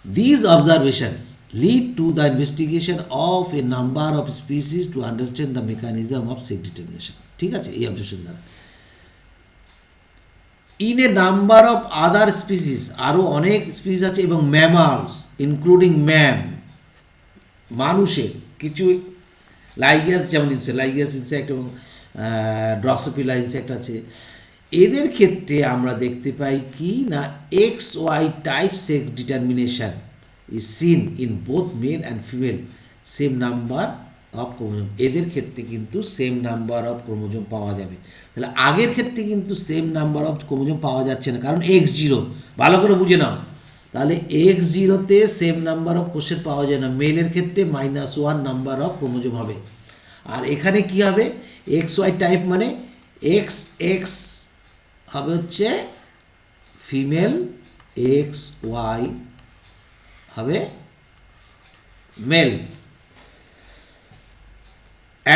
These observations lead to the investigation of a number of species to understand the mechanism of sex determination. ঠিক আছে, এই অবজেকশন দ্বারা in a number of other species, আরও অনেক স্পিসিস আছে, এবং ম্যামালস ইনক্লুডিং ম্যাম, মানুষের কিছু লাইগাস, যেমন লাইগাস ইনসেক্ট এবং ড্রসোফিলা ইনসেক্ট আছে, এদের ক্ষেত্রে আমরা দেখতে পাই কি না X Y type sex determination is seen in both male and female same number of chromosome. এদের ক্ষেত্রে কিন্তু সেম নাম্বার অফ ক্রোমোজোম পাওয়া যাবে। তাহলে আগের ক্ষেত্রে কিন্তু সেম নাম্বার অফ ক্রোমোজোম পাওয়া যাচ্ছে না, কারণ এক্স জিরো, ভালো করে বুঝে নাও। তাহলে এক্স জিরোতে সেম নাম্বার অফ কোষের পাওয়া যায় না, মেলের ক্ষেত্রে -1 নাম্বার অফ ক্রোমোজোম হবে। আর এখানে কি হবে, এক্স ওয়াই টাইপ মানে এক্স এক্স হবে হচ্ছে ফিমেল, এক্স ওয়াই হবে mail.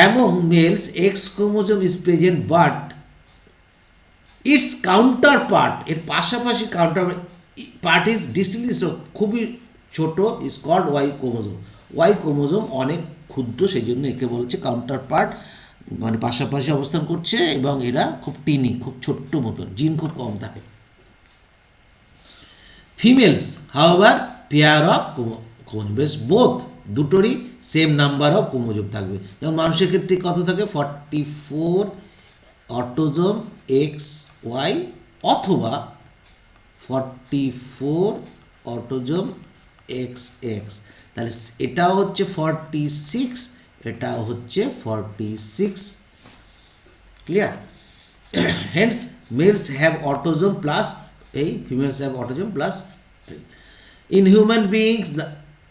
Among males, X chromosome is present, but its counterpart, এর পাশাপাশি কাউন্টারপার্ট ইজ ডিস্টিংক্টলি খুবই ছোট, is called Y chromosome. Y chromosome অনেক ক্ষুদ্র, সেই জন্য একে বলছে কাউন্টারপার্ট, মানে পাশাপাশি অবস্থান করছে, এবং এরা খুব টিনি, খুব ছোট্ট মতন, জিন খুব কম থাকে। Females however pair of chromosome, both দুটোরই সেম নাম্বার অফ ক্রোমোজোম থাকবে। যেমন মানুষের ক্ষেত্রে কত থাকে, 44 অটোজোম এক্স ওয়াই, অথবা 44 অটোজোম এক্স এক্স। তাহলে এটাও হচ্ছে 46, এটাও হচ্ছে 46, clear? Hence males have autosome plus এই, females have autosome plus. In human beings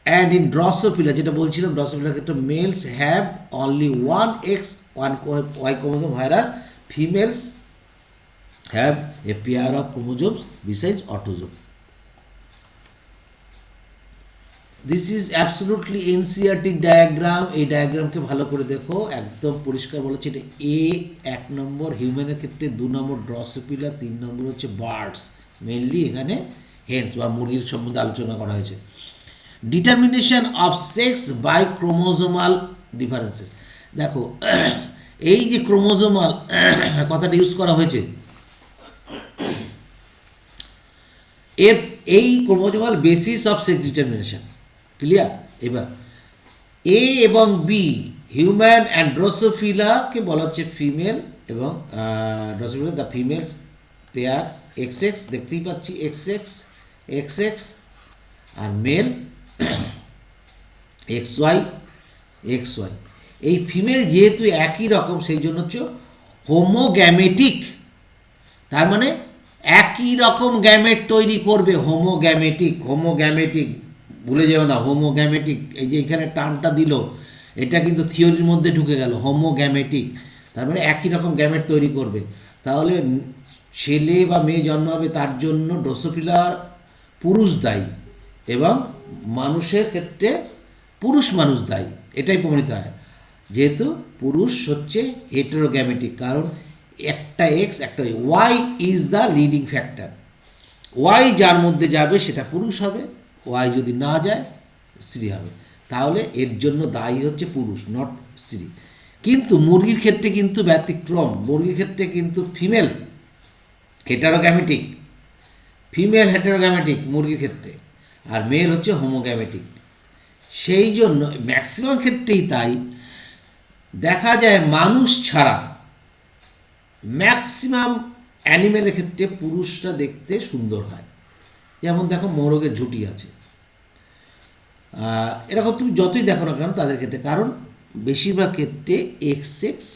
and in Drosophila, যেটা বলছিলাম ড্রসোফিলার ক্ষেত্রে males have only 1 X 1 Y chromosome, whereas females have a pair of chromosomes besides autosome. This is absolutely NCERT diagram. এই ডায়াগ্রামকে ভালো করে দেখো, একদম পরিষ্কার বলেছে। এটা এ 1 নম্বর হিউম্যানের ক্ষেত্রে, 2 নম্বর ড্রসোফিলা, 3 নম্বর হচ্ছে বার্ডস, মেনলি এখানে হেন্স বা মুরগির সম্বন্ধে আলোচনা করা হয়েছে। Determination of sex by chromosomal differences, দেখো এই যে ক্রোমোজোমাল কথাটা ইউজ করা হয়েছে, এর এই chromosomal basis of sex determination, clear? এবার এ এবং বি, হিউম্যান অ্যান্ড ড্রসোফিলাকে বলা হচ্ছে ফিমেল, এবং Drosophila the females pair X X, দেখতেই পাচ্ছি এক্স এক্স এক্স এক্স, আর male X Y X Y. এই ফিমেল যেহেতু একই রকম, সেই জন্য হচ্ছে হোমোগ্যামেটিক, তার মানে একই রকম গ্যামেট তৈরি করবে, হোমোগ্যামেটিক। হোমোগ্যামেটিক ভুলে যাও না, হোমোগ্যামেটিক, এই যে এখানে টার্মটা দিল, এটা কিন্তু থিওরির মধ্যে ঢুকে গেল, হোমোগ্যামেটিক, তার মানে একই রকম গ্যামেট তৈরি করবে। তাহলে ছেলে বা মেয়ে জন্মাবে, তার জন্য ড্রসোফিলা পুরুষ দায়ী, এবং মানুষের ক্ষেত্রে পুরুষ মানুষ দায়ী, এটাই প্রমাণিত হয়। যেহেতু পুরুষ হচ্ছে হেটেরোগ্যামেটিক, কারণ একটা এক্স একটা Y is the leading factor. Y যার মধ্যে যাবে সেটা পুরুষ হবে, ওয়াই যদি না যায় স্ত্রী হবে। তাহলে এর জন্য দায়ী হচ্ছে পুরুষ, নট স্ত্রী। কিন্তু মুরগির ক্ষেত্রে কিন্তু ব্যতিক্রম, মুরগির ক্ষেত্রে কিন্তু ফিমেল হেটেরোগ্যামেটিক, ফিমেল হেটেরোগ্যামেটিক মুরগির ক্ষেত্রে, আর মেল হচ্ছে হোমোগ্যামেটিক। সেই জন্য ম্যাক্সিমাম ক্ষেত্রেই তাই দেখা যায়, মানুষ ছাড়া ম্যাক্সিমাম অ্যানিমেলের ক্ষেত্রে পুরুষরা দেখতে সুন্দর হয়। যেমন দেখো মোরগের ঝুঁটি আছে, এরকম তুমি যতই দেখো না কেন তাদের ক্ষেত্রে, কারণ বেশিরভাগ ক্ষেত্রে এক্স এক্স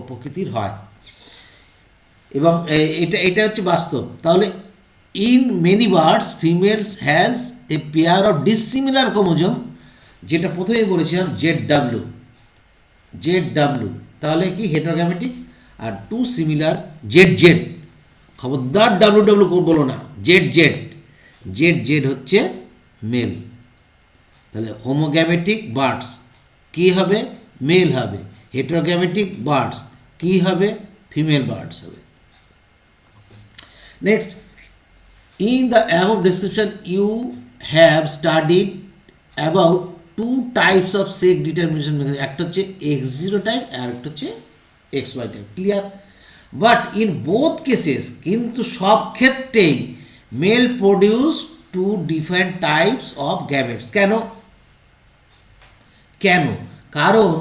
প্রকৃতির হয়, এবং এটা হচ্ছে বাস্তব। তাহলে in many birds females has a pair of dissimilar chromosome, যেটা প্রথমেই বলেছিলাম জেড ডাব্লু, তাহলে কি হেটেরোগ্যামেটিক, আর টু সিমিলার জেড, খবরদার ডাব্লু বলো না, জেড হচ্ছে মেল। তাহলে হোমোগ্যামেটিক বার্ডস কী হবে, মেল হবে। হেটেরোগ্যামেটিক বার্ডস কী হবে, ফিমেল বার্ডস হবে। Next, in the above description you have studied about two types of sex determination mechanism, একটা হচ্ছে এক্স জিরো টাইপ আর একটা হচ্ছে X Y type, clear. But in both cases, কিন্তু সব ক্ষেত্রেই male produce two different types of gametes. কেন? কেন? কারণ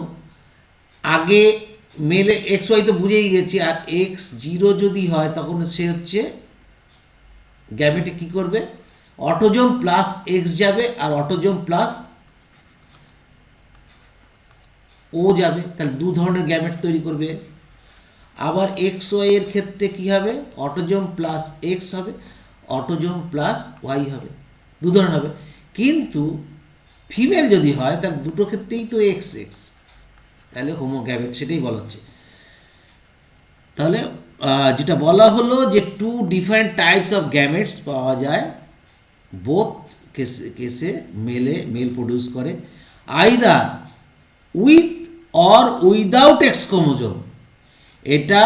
আগে মেলে এক্স ওয়াই তো বুঝেই গেছি, আর এক্স জিরো যদি হয় তখন সে হচ্ছে গ্যামেটে কী করবে, অটোজোম প্লাস এক্স যাবে আর অটোজোম প্লাস ও যাবে, তাহলে দু ধরনের গ্যামেট তৈরি করবে। আবার এক্স ওয়াই এর ক্ষেত্রে কী হবে, অটোজোম প্লাস এক্স হবে, অটোজোম প্লাস ওয়াই হবে, দু ধরনের হবে। কিন্তু ফিমেল যদি হয় তাহলে দুটো ক্ষেত্রেই তো এক্স এক্স, তাহলে হোমোগ্যামেট, সেটাই বলা হচ্ছে। তাহলে যেটা বলা হলো যে two different types of gametes পাওয়া যায়, বোথ কেসে মেল প্রডিউস করে, either with or without X chromosome. এটা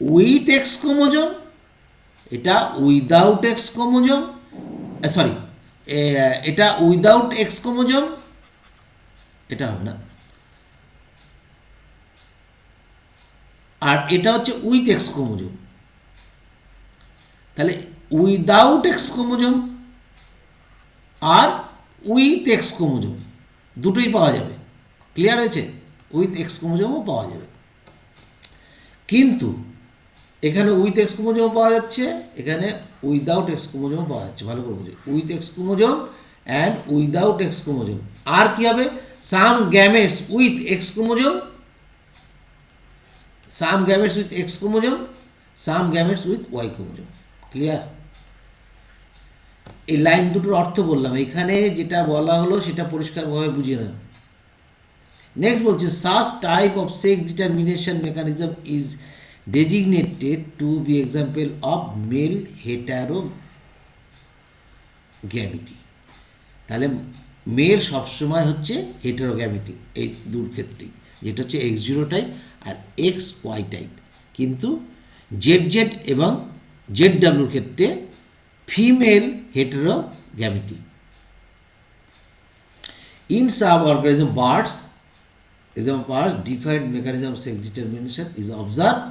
উইথ এক্স ক্রোমোজোম, এটা উইদাউট এক্স ক্রোমোজোম, সরি, এটা উইদাউট এক্স ক্রোমোজোম, এটা হবে না, আর এটা হচ্ছে উইথ এক্স ক্রোমোজোম। তাহলে উইদাউট এক্স ক্রোমোজোম আর উইথ এক্স ক্রোমোজোম দুটোই পাওয়া যাবে, ক্লিয়ার হয়েছে? উইথ এক্স ক্রোমোজোমও পাওয়া যাবে, কিন্তু এখানে উইথ এক্স ক্রোমোজোমও পাওয়া যাচ্ছে, এখানে উইদাউট এক্স ক্রোমোজোমও পাওয়া যাচ্ছে। ভালো করে বুঝি, with X chromosome and without X chromosome. আর কি হবে, some gametes with X chromosome, some gametes with X chromosome, some gametes with Y chromosome, clear? এই লাইন দুটোর অর্থ বললাম, এখানে যেটা বলা হলো সেটা পরিষ্কারভাবে বুঝিয়ে নেন। নেক্সট বলছে, such type of sex determination mechanism is designated to be example of male heterogamety. তাহলে মেল সবসময় হচ্ছে হেটারোগ্যামিটি এই দুর ক্ষেত্রেই, যেটা হচ্ছে এক্স জিরো টাইপ আর এক্স ওয়াই টাইপ। কিন্তু জেড জেড এবং জেড ডাব্লিউর ক্ষেত্রে female হেটারোগ্যামিটি। In some organism, birds, different mechanism of sex determination is observed.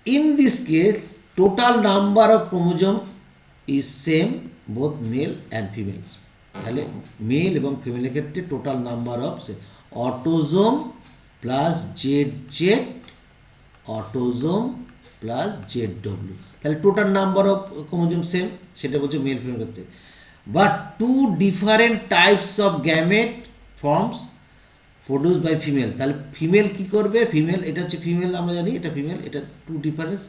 In this case, total number of chromosome is same both male and females. তাহলে male এবং ফিমেলের ক্ষেত্রে total number of autosome plus Z Z, autosome plus Z W, তাহলে total number of chromosome same, সেটা বলছে male female ক্ষেত্রে। But two different types of gamete forms produce by female. তাহলে female কী করবে, ফিমেল এটা হচ্ছে ফিমেল, আমরা জানি এটা ফিমেল, এটা টু ডিফারেন্স,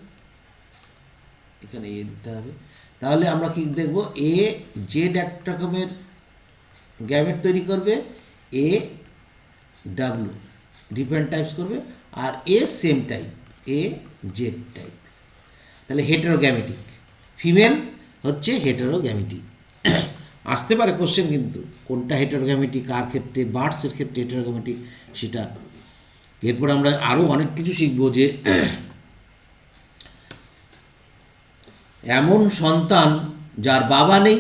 এখানে এ দিতে হবে। তাহলে আমরা কি দেখব, এ জেড একটা রকমের গ্যামেট তৈরি করবে, এ ডাব্লিউ ডিফারেন্ট টাইপস করবে, আর a same type, a Z type. তাহলে হেটারোগ্যামেটিক, ফিমেল হচ্ছে হেটারোগ্যামেটিক। আসতে পারে কোশ্চেন, কিন্তু কোনটা হেটারোগ্যামেটিক, কার ক্ষেত্রে, বার্ডসের ক্ষেত্রে হেটারোগ্যামেটিক সেটা। এরপর আমরা আরও অনেক কিছু শিখব, যে এমন সন্তান যার বাবা নেই,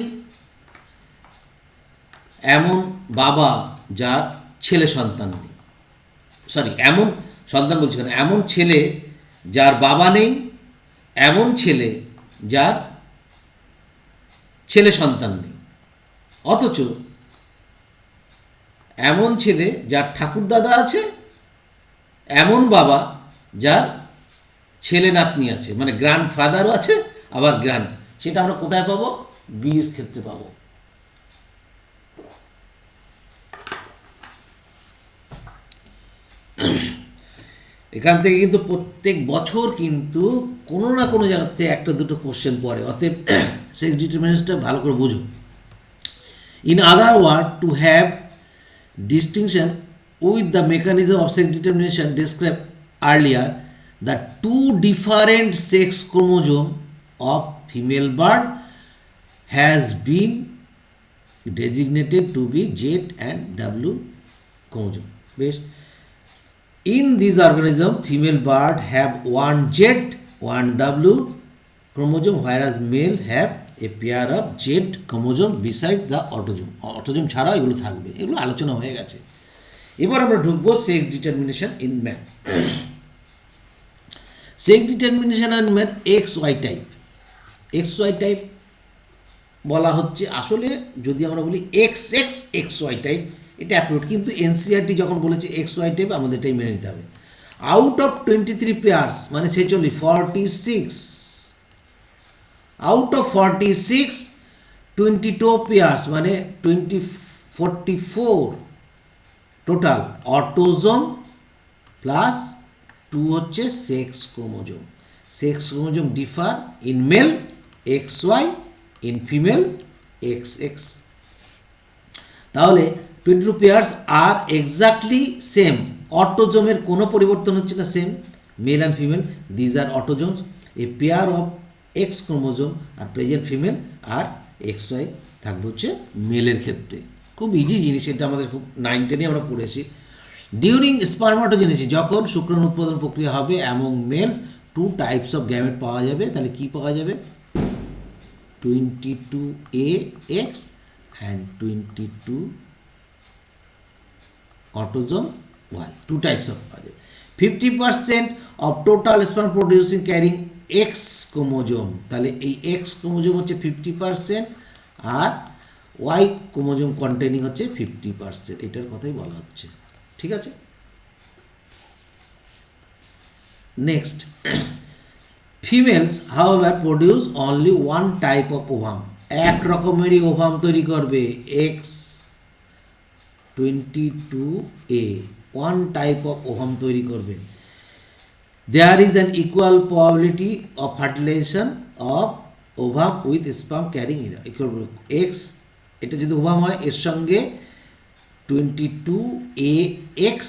এমন বাবা যার ছেলে সন্তান নেই, সরি এমন সন্তান বলছি কেন, এমন ছেলে যার বাবা নেই, এমন ছেলে যার ছেলে সন্তান নেই, অথচ এমন ছেলে যার ঠাকুরদাদা আছে, এমন বাবা যার ছেলে নাতনি আছে, মানে গ্র্যান্ড ফাদারও আছে আবার গ্র্যান্ড, সেটা আমরা কোথায় পাবো, বীজ ক্ষেত্রে পাবো। এখান থেকে কিন্তু প্রত্যেক বছর কিন্তু কোনো না কোনো জায়গাতে একটা দুটো কোশ্চেন পড়ে, অতএব সেক্স ডিটারমিনেশনটা ভালো করে বুঝো। In other words, to have distinction with the mechanism of sex determination described earlier, the two different sex chromosome of female bird has been designated to be Z and W chromosome. Best. In this organism, female bird have one Z, one W chromosome, whereas male have A pair of Z chromosome beside the autosome, autosome ছাড়াও এগুলো থাকবে, এগুলো আলোচনা হয়ে গেছে। এবার আমরা ঢুকবো sex determination in man. Sex determination in man X Y type. X Y type বলা হচ্ছে, আসলে যদি আমরা বলি X X X Y type এটা অ্যাপ্রোড, কিন্তু এনসিআরটি যখন বলেছে এক্স ওয়াই টাইপ আমাদের এটাই মেনে নিতে হবে। আউট অফ 23 পেয়ার্স মানে 46, আউট অফ 46 22 পেয়ার্স মানে 44 টোটাল অটোজোম প্লাস 2 হচ্ছে sex chromosome. Sex chromosome differ in male X Y, in female X X. তাহলে 22 পেয়ার্স আর এক্স্যাক্টলি সেম, অটোজোমের কোনো পরিবর্তন হচ্ছে না, same male and female, these are autosomes. A pair of X chromosome are present female আর X Y থাকবে হচ্ছে মেলের ক্ষেত্রে। খুব ইজি জিনিস, এটা আমাদের খুব 9-10 আমরা পড়েছি। ডিউরিং স্পার্মাটোজেনেসিস, যখন শুক্রাণু উৎপাদন প্রক্রিয়া হবে অ্যামং মেলস 2 টাইপস অফ গ্যামেট পাওয়া যাবে। তাহলে কি পাওয়া যাবে? 22AX and 22 autosome Y, 2 types of পাওয়া যাবে। 50% of total sperm producing carrying X chromosome, তাহলে এই X chromosome হচ্ছে 50% আর Y chromosome containing হচ্ছে 50%, এটার কথাই বলা হচ্ছে। ঠিক আছে, next, females however produce only one type of ovum, এক রকমেরই ওভাম তৈরি করবে X 22A, one type of ovum তৈরি করবে। There is an equal probability of fertilization of ovum with sperm carrying equal X, এটা যদি ওভাম হয় এর সঙ্গে 22AX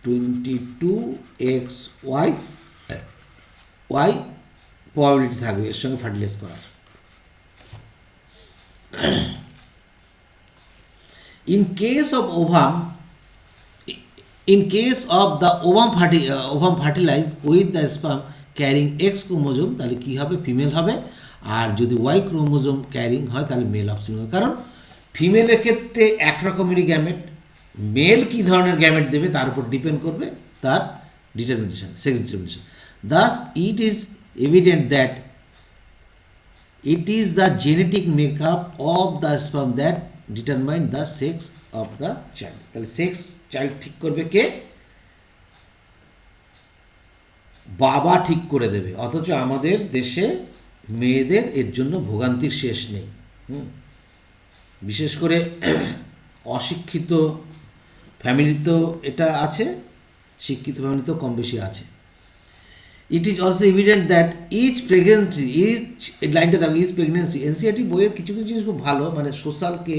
22XY প্রবাবিলিটি থাকবে এর সঙ্গে ফার্টিলাইজ করার। In case of the ovum fertilized with the sperm carrying X chromosome, তাহলে কি হবে? ফিমেল হবে। আর যদি Y ক্রোমোজোম ক্যারিং হয় তাহলে মেল অপশন হবে, কারণ ফিমেলের ক্ষেত্রে এক রকমেরই গ্যামেট, মেল কী ধরনের গ্যামেট দেবে তার উপর ডিপেন্ড করবে তার determination, sex determination. Thus it is evident that it is the genetic makeup of the sperm that determine the sex of the child. তাহলে সেক্স চাইল্ড ঠিক করবে কে? বাবা ঠিক করে দেবে। অথচ আমাদের দেশে মেয়েদের এর জন্য ভোগান্তির শেষ নেই। বিশেষ করে অশিক্ষিত ফ্যামিলিতেও এটা আছে, শিক্ষিত ফ্যামিলিতেও কম বেশি আছে। It is also evident that each pregnancy, লাইনটা দেখো, ইচ প্রেগনেন্সি, এনসিআরটি বইয়ের কিছু কিছু জিনিস খুব ভালো, মানে সোশ্যালকে,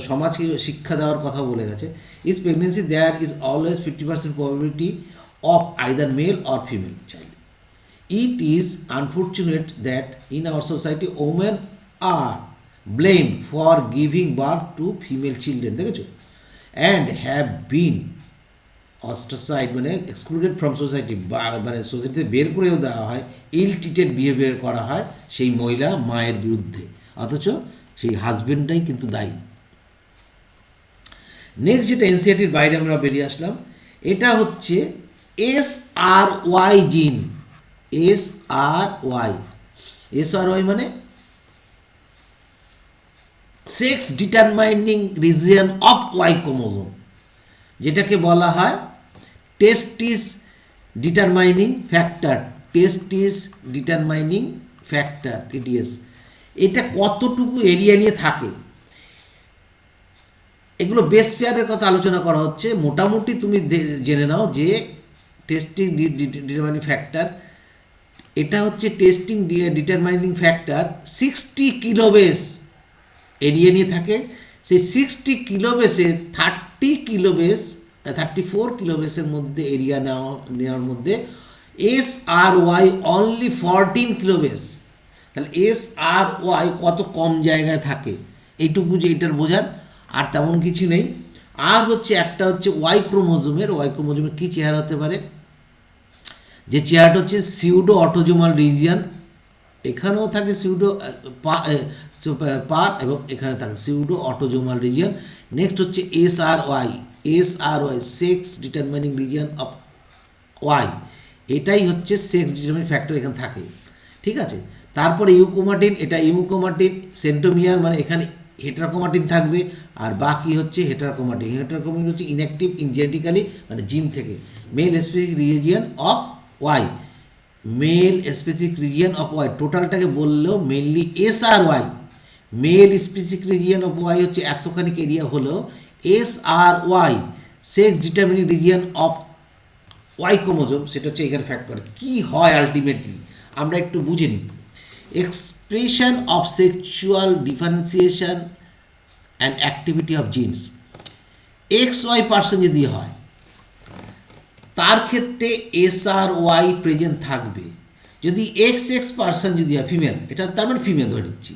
সমাজকে শিক্ষা দেওয়ার কথা বলে গেছে। Each pregnancy there is always 50% probability of either male or female child. It is unfortunate that in our society women are blamed for giving birth to female children, দেখেছো, and have been ostracized মানে excluded from society, মানে সোসাইটিতে বের করেও দেওয়া হয়, ইল treated behaviour করা হয় সেই মহিলা মায়ের বিরুদ্ধে, অথচ সেই হাজবেন্ডটাই কিন্তু দায়ী। নেক্সট যেটা এনসিআরটির বাইরে আমরা বেরিয়ে আসলাম, এটা হচ্ছে SRY জিন। SRY মানে sex determining region of Y chromosome, যেটাকে বলা হয় টেস্টিস ডিটারমাইনিং ফ্যাক্টর, TDS। এটা কতটুকু এরিয়া নিয়ে থাকে, এগুলো বেস পেয়ারের কথা আলোচনা করা হচ্ছে। মোটামুটি তুমি জেনে নাও যে টেস্টিং ডিটারমাইনিং ফ্যাক্টর, এটা হচ্ছে টেস্টিং ডিটারমাইনিং ফ্যাক্টর 60 কিলোবেস এরিয়া নিয়ে থাকে। সেই 60 কিলোবেসে 34 কিলোবেসের মধ্যে এরিয়া নেওয়ার মধ্যে SRY অনলি 14 কিলোবেস। তাহলে SRY কত কম জায়গায় থাকে, এইটুকু যে এটার বোঝার, আর তেমন কিছু নেই। আর হচ্ছে একটা হচ্ছে ওয়াই ক্রোমোজোমের কী চেহারা হতে পারে, যে চেহারাটা হচ্ছে সিউডো অটোজোমাল রিজিয়ন এখানেও থাকে সিউডো পার এবং এখানে থাকে সিউডো অটোজোমাল রিজিয়ন। নেক্সট হচ্ছে SRY sex determining region of Y, এটাই হচ্ছে সেক্স ডিটারমিনিং ফ্যাক্টর এখানে থাকে, ঠিক আছে। তারপরে ইউক্রোমাটিন, এটা ইউক্রোমাটিন সেন্টোমিয়ার, মানে এখানে হেটারোক্রোমাটিন থাকবে আর বাকি হচ্ছে হেটারোক্রোমাটিন হচ্ছে ইনঅ্যাক্টিভ জেনেটিক্যালি, মানে জিন থেকে। Male specific region of Y, টোটালটাকে বললেও mainly SRY, male specific region of Y হচ্ছে এতখানি এরিয়া হলেও SRY sex determining region of Y chromosome, সেটা হচ্ছে এখানে ফ্যাক্ট করে। কী হয় আলটিমেটলি আমরা একটু বুঝে নিই। Expression of sexual differentiation and activity of genes, XY person যদি হয় তার ক্ষেত্রে SRY প্রেজেন্ট থাকবে। যদি XX পার্সন যদি হয় ফিমেল, এটা তার মানে ফিমেল ধরে নিচ্ছি,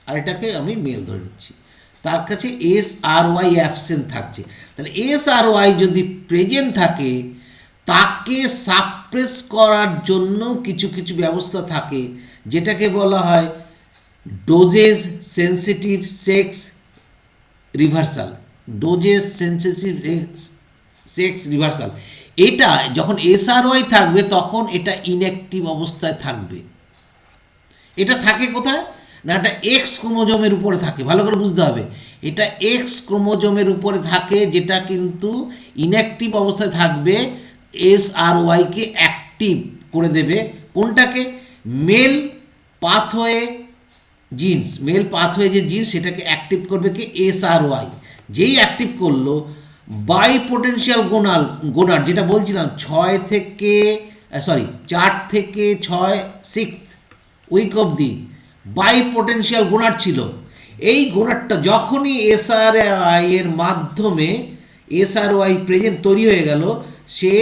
আর এটাকে আমি মেল ধরে নিচ্ছি, তার কাছে SRY অ্যাবসেন্ট থাকছে। তাহলে SRY যদি প্রেজেন্ট থাকে তাকে সাপ্রেস করার জন্য কিছু কিছু ব্যবস্থা থাকে, যেটাকে বলা হয় ডোজেজ সেন্সিটিভ সেক্স রিভার্সাল। এটা যখন SRY থাকবে তখন এটা ইনঅ্যাক্টিভ অবস্থায় থাকবে। এটা থাকে কোথায় না, এটা এক্স ক্রোমোজোমের উপরে থাকে, ভালো করে বুঝতে হবে। এটা এক্স ক্রোমোজোমের উপরে থাকে, যেটা কিন্তু ইনঅ্যাক্টিভ অবস্থায় থাকবে, SRYকে অ্যাক্টিভ করে দেবে। কোনটাকে? মেল পাথওয়ে যে জিন্স সেটাকে অ্যাক্টিভ করবে কি SRY। যেই অ্যাক্টিভ করলো বাই পোটেনশিয়াল গোনাড, যেটা বলছিলাম 4 থেকে 6 উইক অবধি বাই পোটেনশিয়াল গোনাড ছিল। এই গোনাডটা যখনই SRY এর মাধ্যমে SRY প্রেজেন্ট তৈরি হয়ে গেল, সে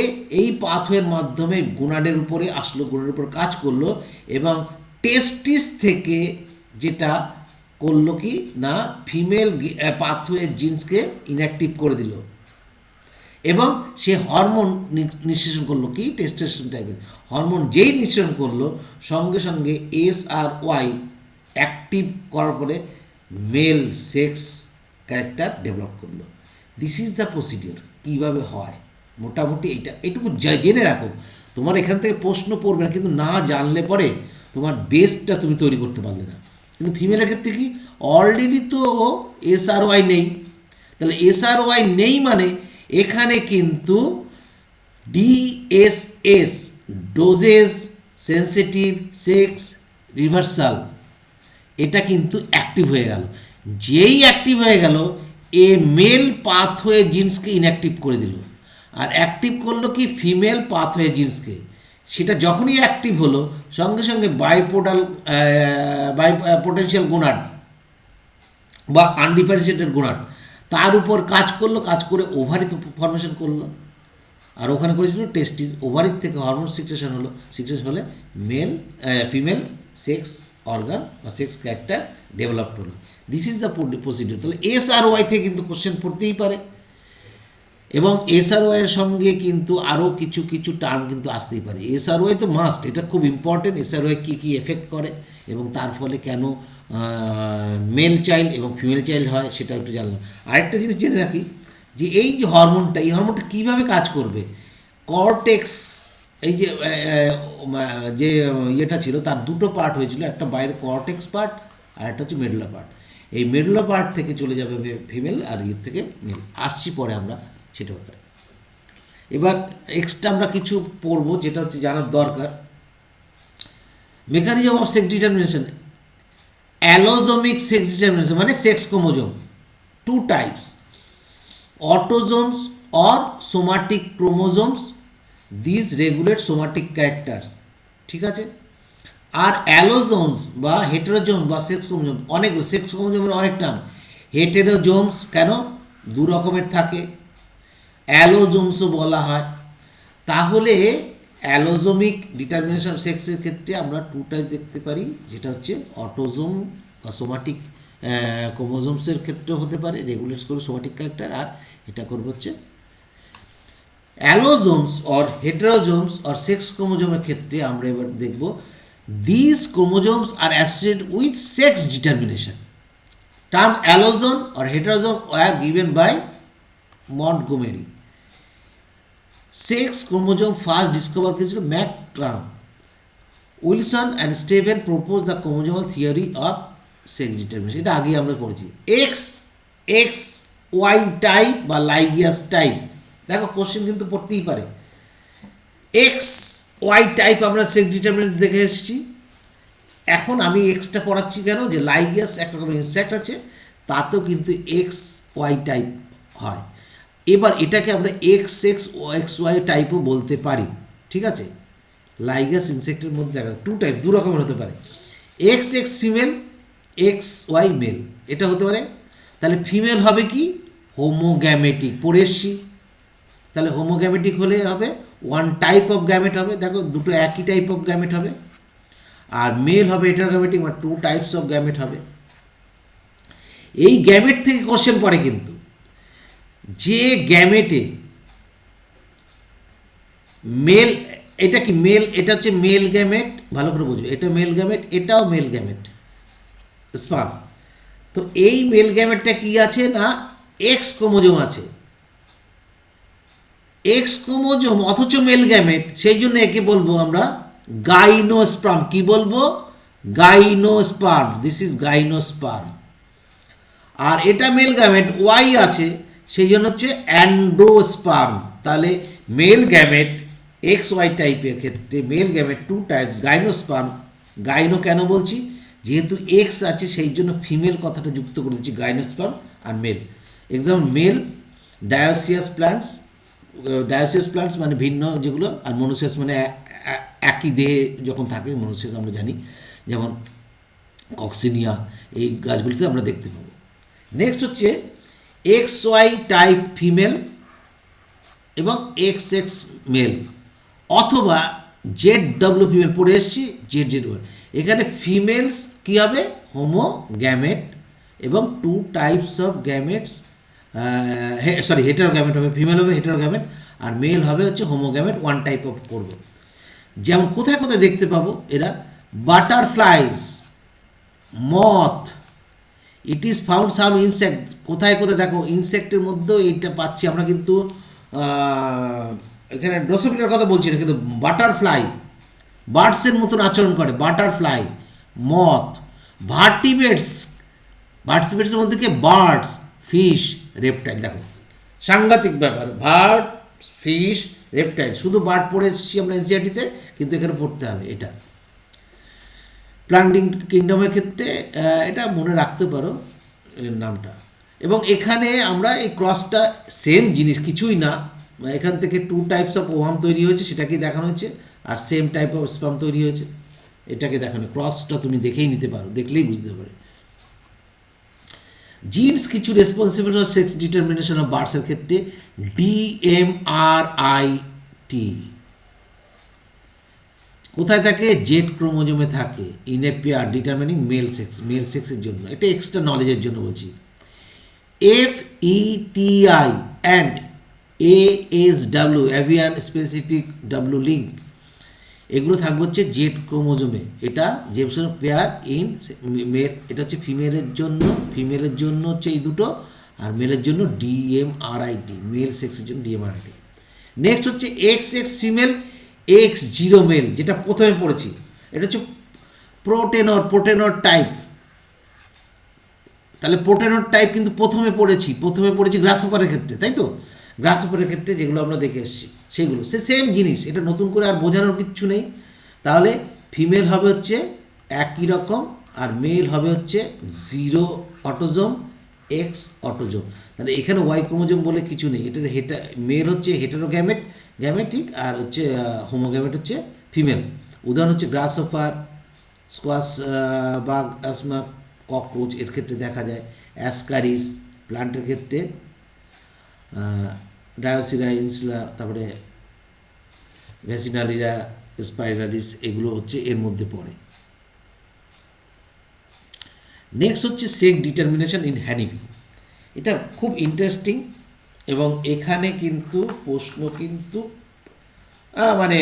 এই পাথওয়ের মাধ্যমে গোনাডের উপরে আসলো, গোনাডের উপর কাজ করলো এবং টেস্টিস থেকে যেটা করলো কি না, ফিমেল পাথওয়ে জিন্সকে ইনঅ্যাক্টিভ করে দিল এবং সে হরমোন নিঃসরণ করলো, কি টেস্টোস্টেরন টাইপের হরমোন। যেই নিঃসরণ করলো সঙ্গে সঙ্গে SRY অ্যাক্টিভ করার পরে মেল সেক্স ক্যারেক্টার ডেভেলপ করলো। This is the procedure. কীভাবে হয় মোটামুটি এইটুকু জেনে রাখো। তোমার এখান থেকে প্রশ্ন পড়বে না, কিন্তু না জানলে পরে তোমার বেসটা তুমি তৈরি করতে পারলে না। কিন্তু ফিমেলের ক্ষেত্রে কি অলরেডি তো SRY নেই, তাহলে SRY নেই মানে এখানে কিন্তু DSS dosage sensitive sex reversal এটা কিন্তু অ্যাক্টিভ হয়ে গেল। যেই অ্যাক্টিভ হয়ে গেল এ মেল পাথওয়ে জিন্সকে ইনঅ্যাক্টিভ করে দিল, আর অ্যাক্টিভ করলো কি ফিমেল পাথওয়ে জিন্সকে। সেটা যখনই অ্যাক্টিভ হলো সঙ্গে সঙ্গে বাই পোটেনশিয়াল গোনাড বা আনডিফারেন্সিয়েটেড গোনাড তার উপর কাজ করলো, কাজ করে ওভারি ফর্মেশন করলো, আর ওখানে করেছিল টেস্টিস। ওভারির থেকে হরমোন সিক্রেশন হলে ফিমেল সেক্স অর্গান বা সেক্স ক্যারেক্টার ডেভেলপ হলো। This is the procedure. তাহলে SRY থেকে কিন্তু কোশ্চেন পড়তেই পারে এবং SRY এর সঙ্গে কিন্তু আরও কিছু কিছু টার্ম কিন্তু আসতেই পারে। SRY তো মাস্ট, এটা খুব ইম্পর্টেন্ট। SRY কী এফেক্ট করে এবং তার ফলে কেন মেল চাইল্ড এবং ফিমেল চাইল্ড হয় সেটা একটু জানলাম। আরেকটা জিনিস জেনে রাখি যে এই হরমোনটা কীভাবে কাজ করবে। কর্টেক্স, এই যে ইয়েটা ছিল তার দুটো পার্ট হয়েছিল, একটা বাইরে কর্টেক্স পার্ট আর একটা হচ্ছে মেডুলা পার্ট। এই মেডুলা পার্ট থেকে চলে যাবে ফিমেল আর ইয়ের থেকে মেল। আসছি পরে আমরা সেটা ব্যাপারে। এবার এক্সট্রা আমরা কিছু পড়বো যেটা হচ্ছে জানার দরকার। Mechanism of sex determination. Allosomic sex determination মানে sex chromosome, 2 types, autosomes or somatic chromosomes, this regulate somatic characters, ঠিক আছে। আর অ্যালোজোমস বা হেটেরোজোমস বা সেক্স ক্রোমোজোম, অনেকগুলো সেক্স ক্রোমোজোমের অনেক নাম। হেটেরোজোমস কেন 2 রকমের থাকে, অ্যালোজোমসও বলা হয়। তাহলে অ্যালোজোমিক ডিটারমিনেশন অফ সেক্সের ক্ষেত্রে আমরা 2 টাইপ দেখতে পারি, যেটা হচ্ছে অটোজোম বা সোমাটিক ক্রোমোজোমসের ক্ষেত্রেও হতে পারে, রেগুলেট করে সোমাটিক ক্যারেক্টার, আর এটা করবো হচ্ছে অ্যালোজোমস অর হেটেরোজোমস অর সেক্স ক্রোমোজোমের ক্ষেত্রে আমরা এবার দেখব These chromosomes are associated with sex determination. Term allosion or heterosome were given by Montgomery. Sex chromosome first discover করেছিল McClung. Wilson and Stevens propose the chromosomal theory of sex determination. এটা আগেই আমরা পড়েছি। এক্স ওয়াই টাইপ বা লাইগিয়াস type, দেখো question কিন্তু পড়তেই পারে। এক্স ওয়াই টাইপ আমরা সেক্স ডিটারমিনেন্ট দেখে এসেছি। এখন আমি এক্সটা পড়াচ্ছি কেন, যে লাইগিয়াস এক রকমের ইনসেক্ট আছে, তাতেও কিন্তু এক্স ওয়াই টাইপ হয়। এবার এটাকে আমরা এক্স ওয়াই টাইপও বলতে পারি, ঠিক আছে। লাইগাস ইনসেক্টের মধ্যে দেখা টু টাইপ, দু রকমের হতে পারে, X female, X Y male, এটা হতে পারে। তাহলে ফিমেল হবে কি, হোমোগ্যামেটিক, পড়ে এসছি। তাহলে হোমোগ্যামেটিক হলে হবে ওয়ান টাইপ অফ গ্যামেট হবে, দেখো দুটো একই টাইপ অফ গ্যামেট হবে। আর মেল হবে হেটারোগ্যামেটিক, মানে টু টাইপস অফ গ্যামেট হবে। এই গ্যামেট থেকে কোশ্চেন পড়ে কিন্তু, যে গ্যামেটে মেল, এটা কি মেল, এটা হচ্ছে মেল গ্যামেট, ভালো করে বুঝবে, এটা মেল গ্যামেট, এটাও মেল গ্যামেট স্পার্ম। তো এই মেল গ্যামেটটা কি আছে না, এক্স ক্রোমোজোম আছে, এক্স ক্রোমোজোম অথচ মেল গ্যামেট, সেই জন্য একে বলবো আমরা গাইনোস্পার্ম। কি বলবো, গাইনোস্পার্ম, দিস ইজ গাইনোস্পার্ম। আর এটা মেল গ্যামেট ওয়াই আছে, সেই জন্য হচ্ছে অ্যান্ডোস্পার্ম। তাহলে মেল গ্যামেট এক্স ওয়াই টাইপের ক্ষেত্রে male gamete two types, gynosperm. Gyno কেন বলছি, যেহেতু এক্স আছে সেই জন্য ফিমেল কথাটা যুক্ত করে দিচ্ছি, গাইনোস্পার্ম আর male. Example male dioecious plants মানে ভিন্ন যেগুলো, আর মনোসিয়াস মানে একই দেহে যখন থাকে, মনোসিয়াস আমরা জানি, যেমন কক্সিনিয়া, এই গাছগুলিতে আমরা দেখতে পাবো। নেক্সট হচ্ছে এক্স ওয়াই টাইপ ফিমেল এবং এক্স মেল, অথবা জেড ডব্লিউ ফিমেল, পড়ে এসেছি জেড ওয়াই। এখানে ফিমেলস কী হবে, হোমোগ্যামেট, এবং টু টাইপস অফ গ্যামেটস, হেটারোগ্যামেট হবে, ফিমেল হবে হেটারোগ্যামেট, আর মেল হবে হচ্ছে হোমোগ্যামেট, ওয়ান টাইপ অফ করবে। যেমন কোথায় কোথায় দেখতে পাবো এরা, butterflies, moth, it is found some insect, কোথায় কোথায় দেখো ইনসেক্টের মধ্যেও এইটা পাচ্ছি আমরা, কিন্তু এখানে ড্রোসোফিলার কথা বলছি না, কিন্তু বাটারফ্লাই বার্ডসের মতন আচরণ করে, বাটারফ্লাই, মথ, ভার্টিব্রেটসের মধ্যে কি, বার্ডস, ফিশ, রেপটাইল। দেখো সাংঘাতিক ব্যাপার, বার্ড, ফিশ, রেপটাইল, শুধু বার্ড পড়ে এসেছি আমরা এনসিআরটিতে, কিন্তু এখানে পড়তে হবে এটা। প্লান্ট কিংডমের ক্ষেত্রে এটা মনে রাখতে পারো এর নামটা। এবং এখানে আমরা এই ক্রসটা সেম জিনিস, কিছুই না, এখান থেকে টু টাইপস অফ ওভাম তৈরি হয়েছে, সেটাকেই দেখানো হয়েছে, আর সেম টাইপ অফ স্পার্ম তৈরি হয়েছে, এটাকে দেখানো। ক্রসটা তুমি দেখেই নিতে পারো, দেখলেই বুঝতে পারো। জিনস কিছু responsible for sex determination of বার্ডসের ক্ষেত্রে DMRIT কোথায় থাকে, জেড ক্রোমোজোমে থাকে, in a pair determining male সেক্সের জন্য। এটা এক্সট্রা নলেজের জন্য বলছি। FETI and ASW avian specific W link, এগুলো থাকবে হচ্ছে জেড ক্রোমোজোমে। এটা জেপসন পেয়ার ইন মেল, এটা হচ্ছে ফিমেলের জন্য হচ্ছে এই দুটো, আর মেলের জন্য DMRIT, মেল সেক্সের জন্য DMRIT। নেক্সট হচ্ছে XX ফিমেল, X0 মেল, যেটা প্রথমে পড়েছি, এটা হচ্ছে প্রোটেনর টাইপ। তাহলে প্রোটেনর টাইপ কিন্তু প্রথমে পড়েছি গ্রাসহপারের ক্ষেত্রে, তাই তো, গ্রাসহপারের ক্ষেত্রে যেগুলো আমরা দেখে এসেছি সেগুলো সেম জিনিস, এটা নতুন করে আর বোঝানোর কিচ্ছু নেই। তাহলে ফিমেল হবে হচ্ছে একই রকম, আর মেল হবে হচ্ছে 0 অটোজোম, X অটোজোম। তাহলে এখানে ওয়াই ক্রোমোজোম বলে কিছু নেই, এটা মেল হচ্ছে গ্যামেটিক, আর হচ্ছে হোমোগ্যামেট হচ্ছে ফিমেল। উদাহরণ হচ্ছে গ্রাসহপার, স্কোয়াশ, বাগ, আসমা, ককরোচ, এর ক্ষেত্রে দেখা যায়। অ্যাসকারিস প্লান্টের ক্ষেত্রে, ডায়োসিরা, ইনসুলা, তারপরে ভ্যাসিনালিরা, স্পাইরালিস, এগুলো হচ্ছে এর মধ্যে পড়ে। নেক্সট হচ্ছে সেক্স ডিটারমিনেশন ইন হ্যানিবি। এটা খুব ইন্টারেস্টিং, এবং এখানে কিন্তু প্রশ্ন কিন্তু মানে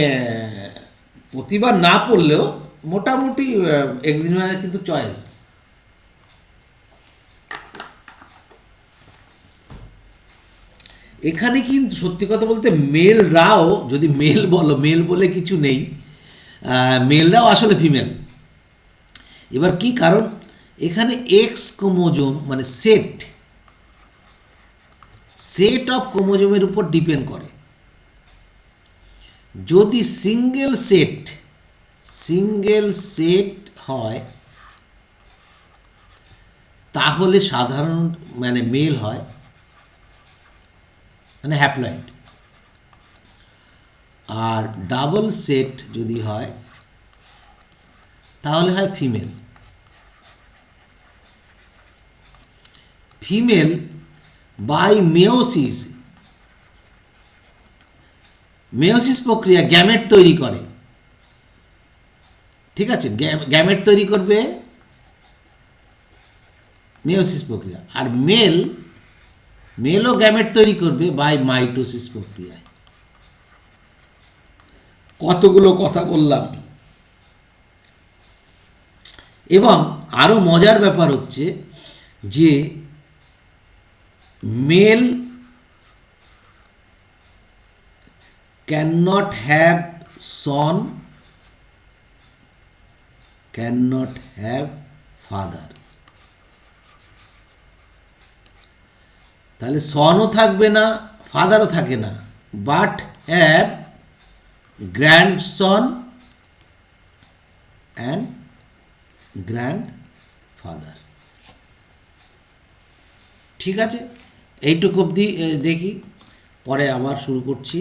প্রতিবার না পড়লেও মোটামুটি এক্সামিনারের কিন্তু চয়েস। এখানে কিন্তু সত্যি কথা বলতে মেলরাও, যদি মেল বলো, মেল বলে কিছু নেই, মেলরাও আসলে ফিমেল। এবার কি কারণ, এখানে এক্স ক্রোমোজোম মানে সেট অফ ক্রোমোজোমের উপর ডিপেন্ড করে। যদি সিঙ্গেল সেট হয় তাহলে সাধারণ মানে মেল হয়, মানে হ্যাপ্লয়েড। আর ডাবল সেট যদি হয় তাহলে হয় ফিমেল। ফিমেল বাই মেয়োসিস প্রক্রিয়া গ্যামেট তৈরি করে, ঠিক আছে, গ্যামেট তৈরি করবে মেয়োসিস প্রক্রিয়া। আর মেলও গ্যামেট তৈরি করবে বাই মাইটোসিস প্রক্রিয়ায়। কতগুলো কথা বললাম। এবং আরও মজার ব্যাপার হচ্ছে যে mail cannot have son, cannot have father। তাহলে সনও থাকবে না, ফাদারও থাকে না, but have grandson and grandfather. ঠিক আছে, এইটুকু অবধি দেখি, পরে আবার শুরু করছি।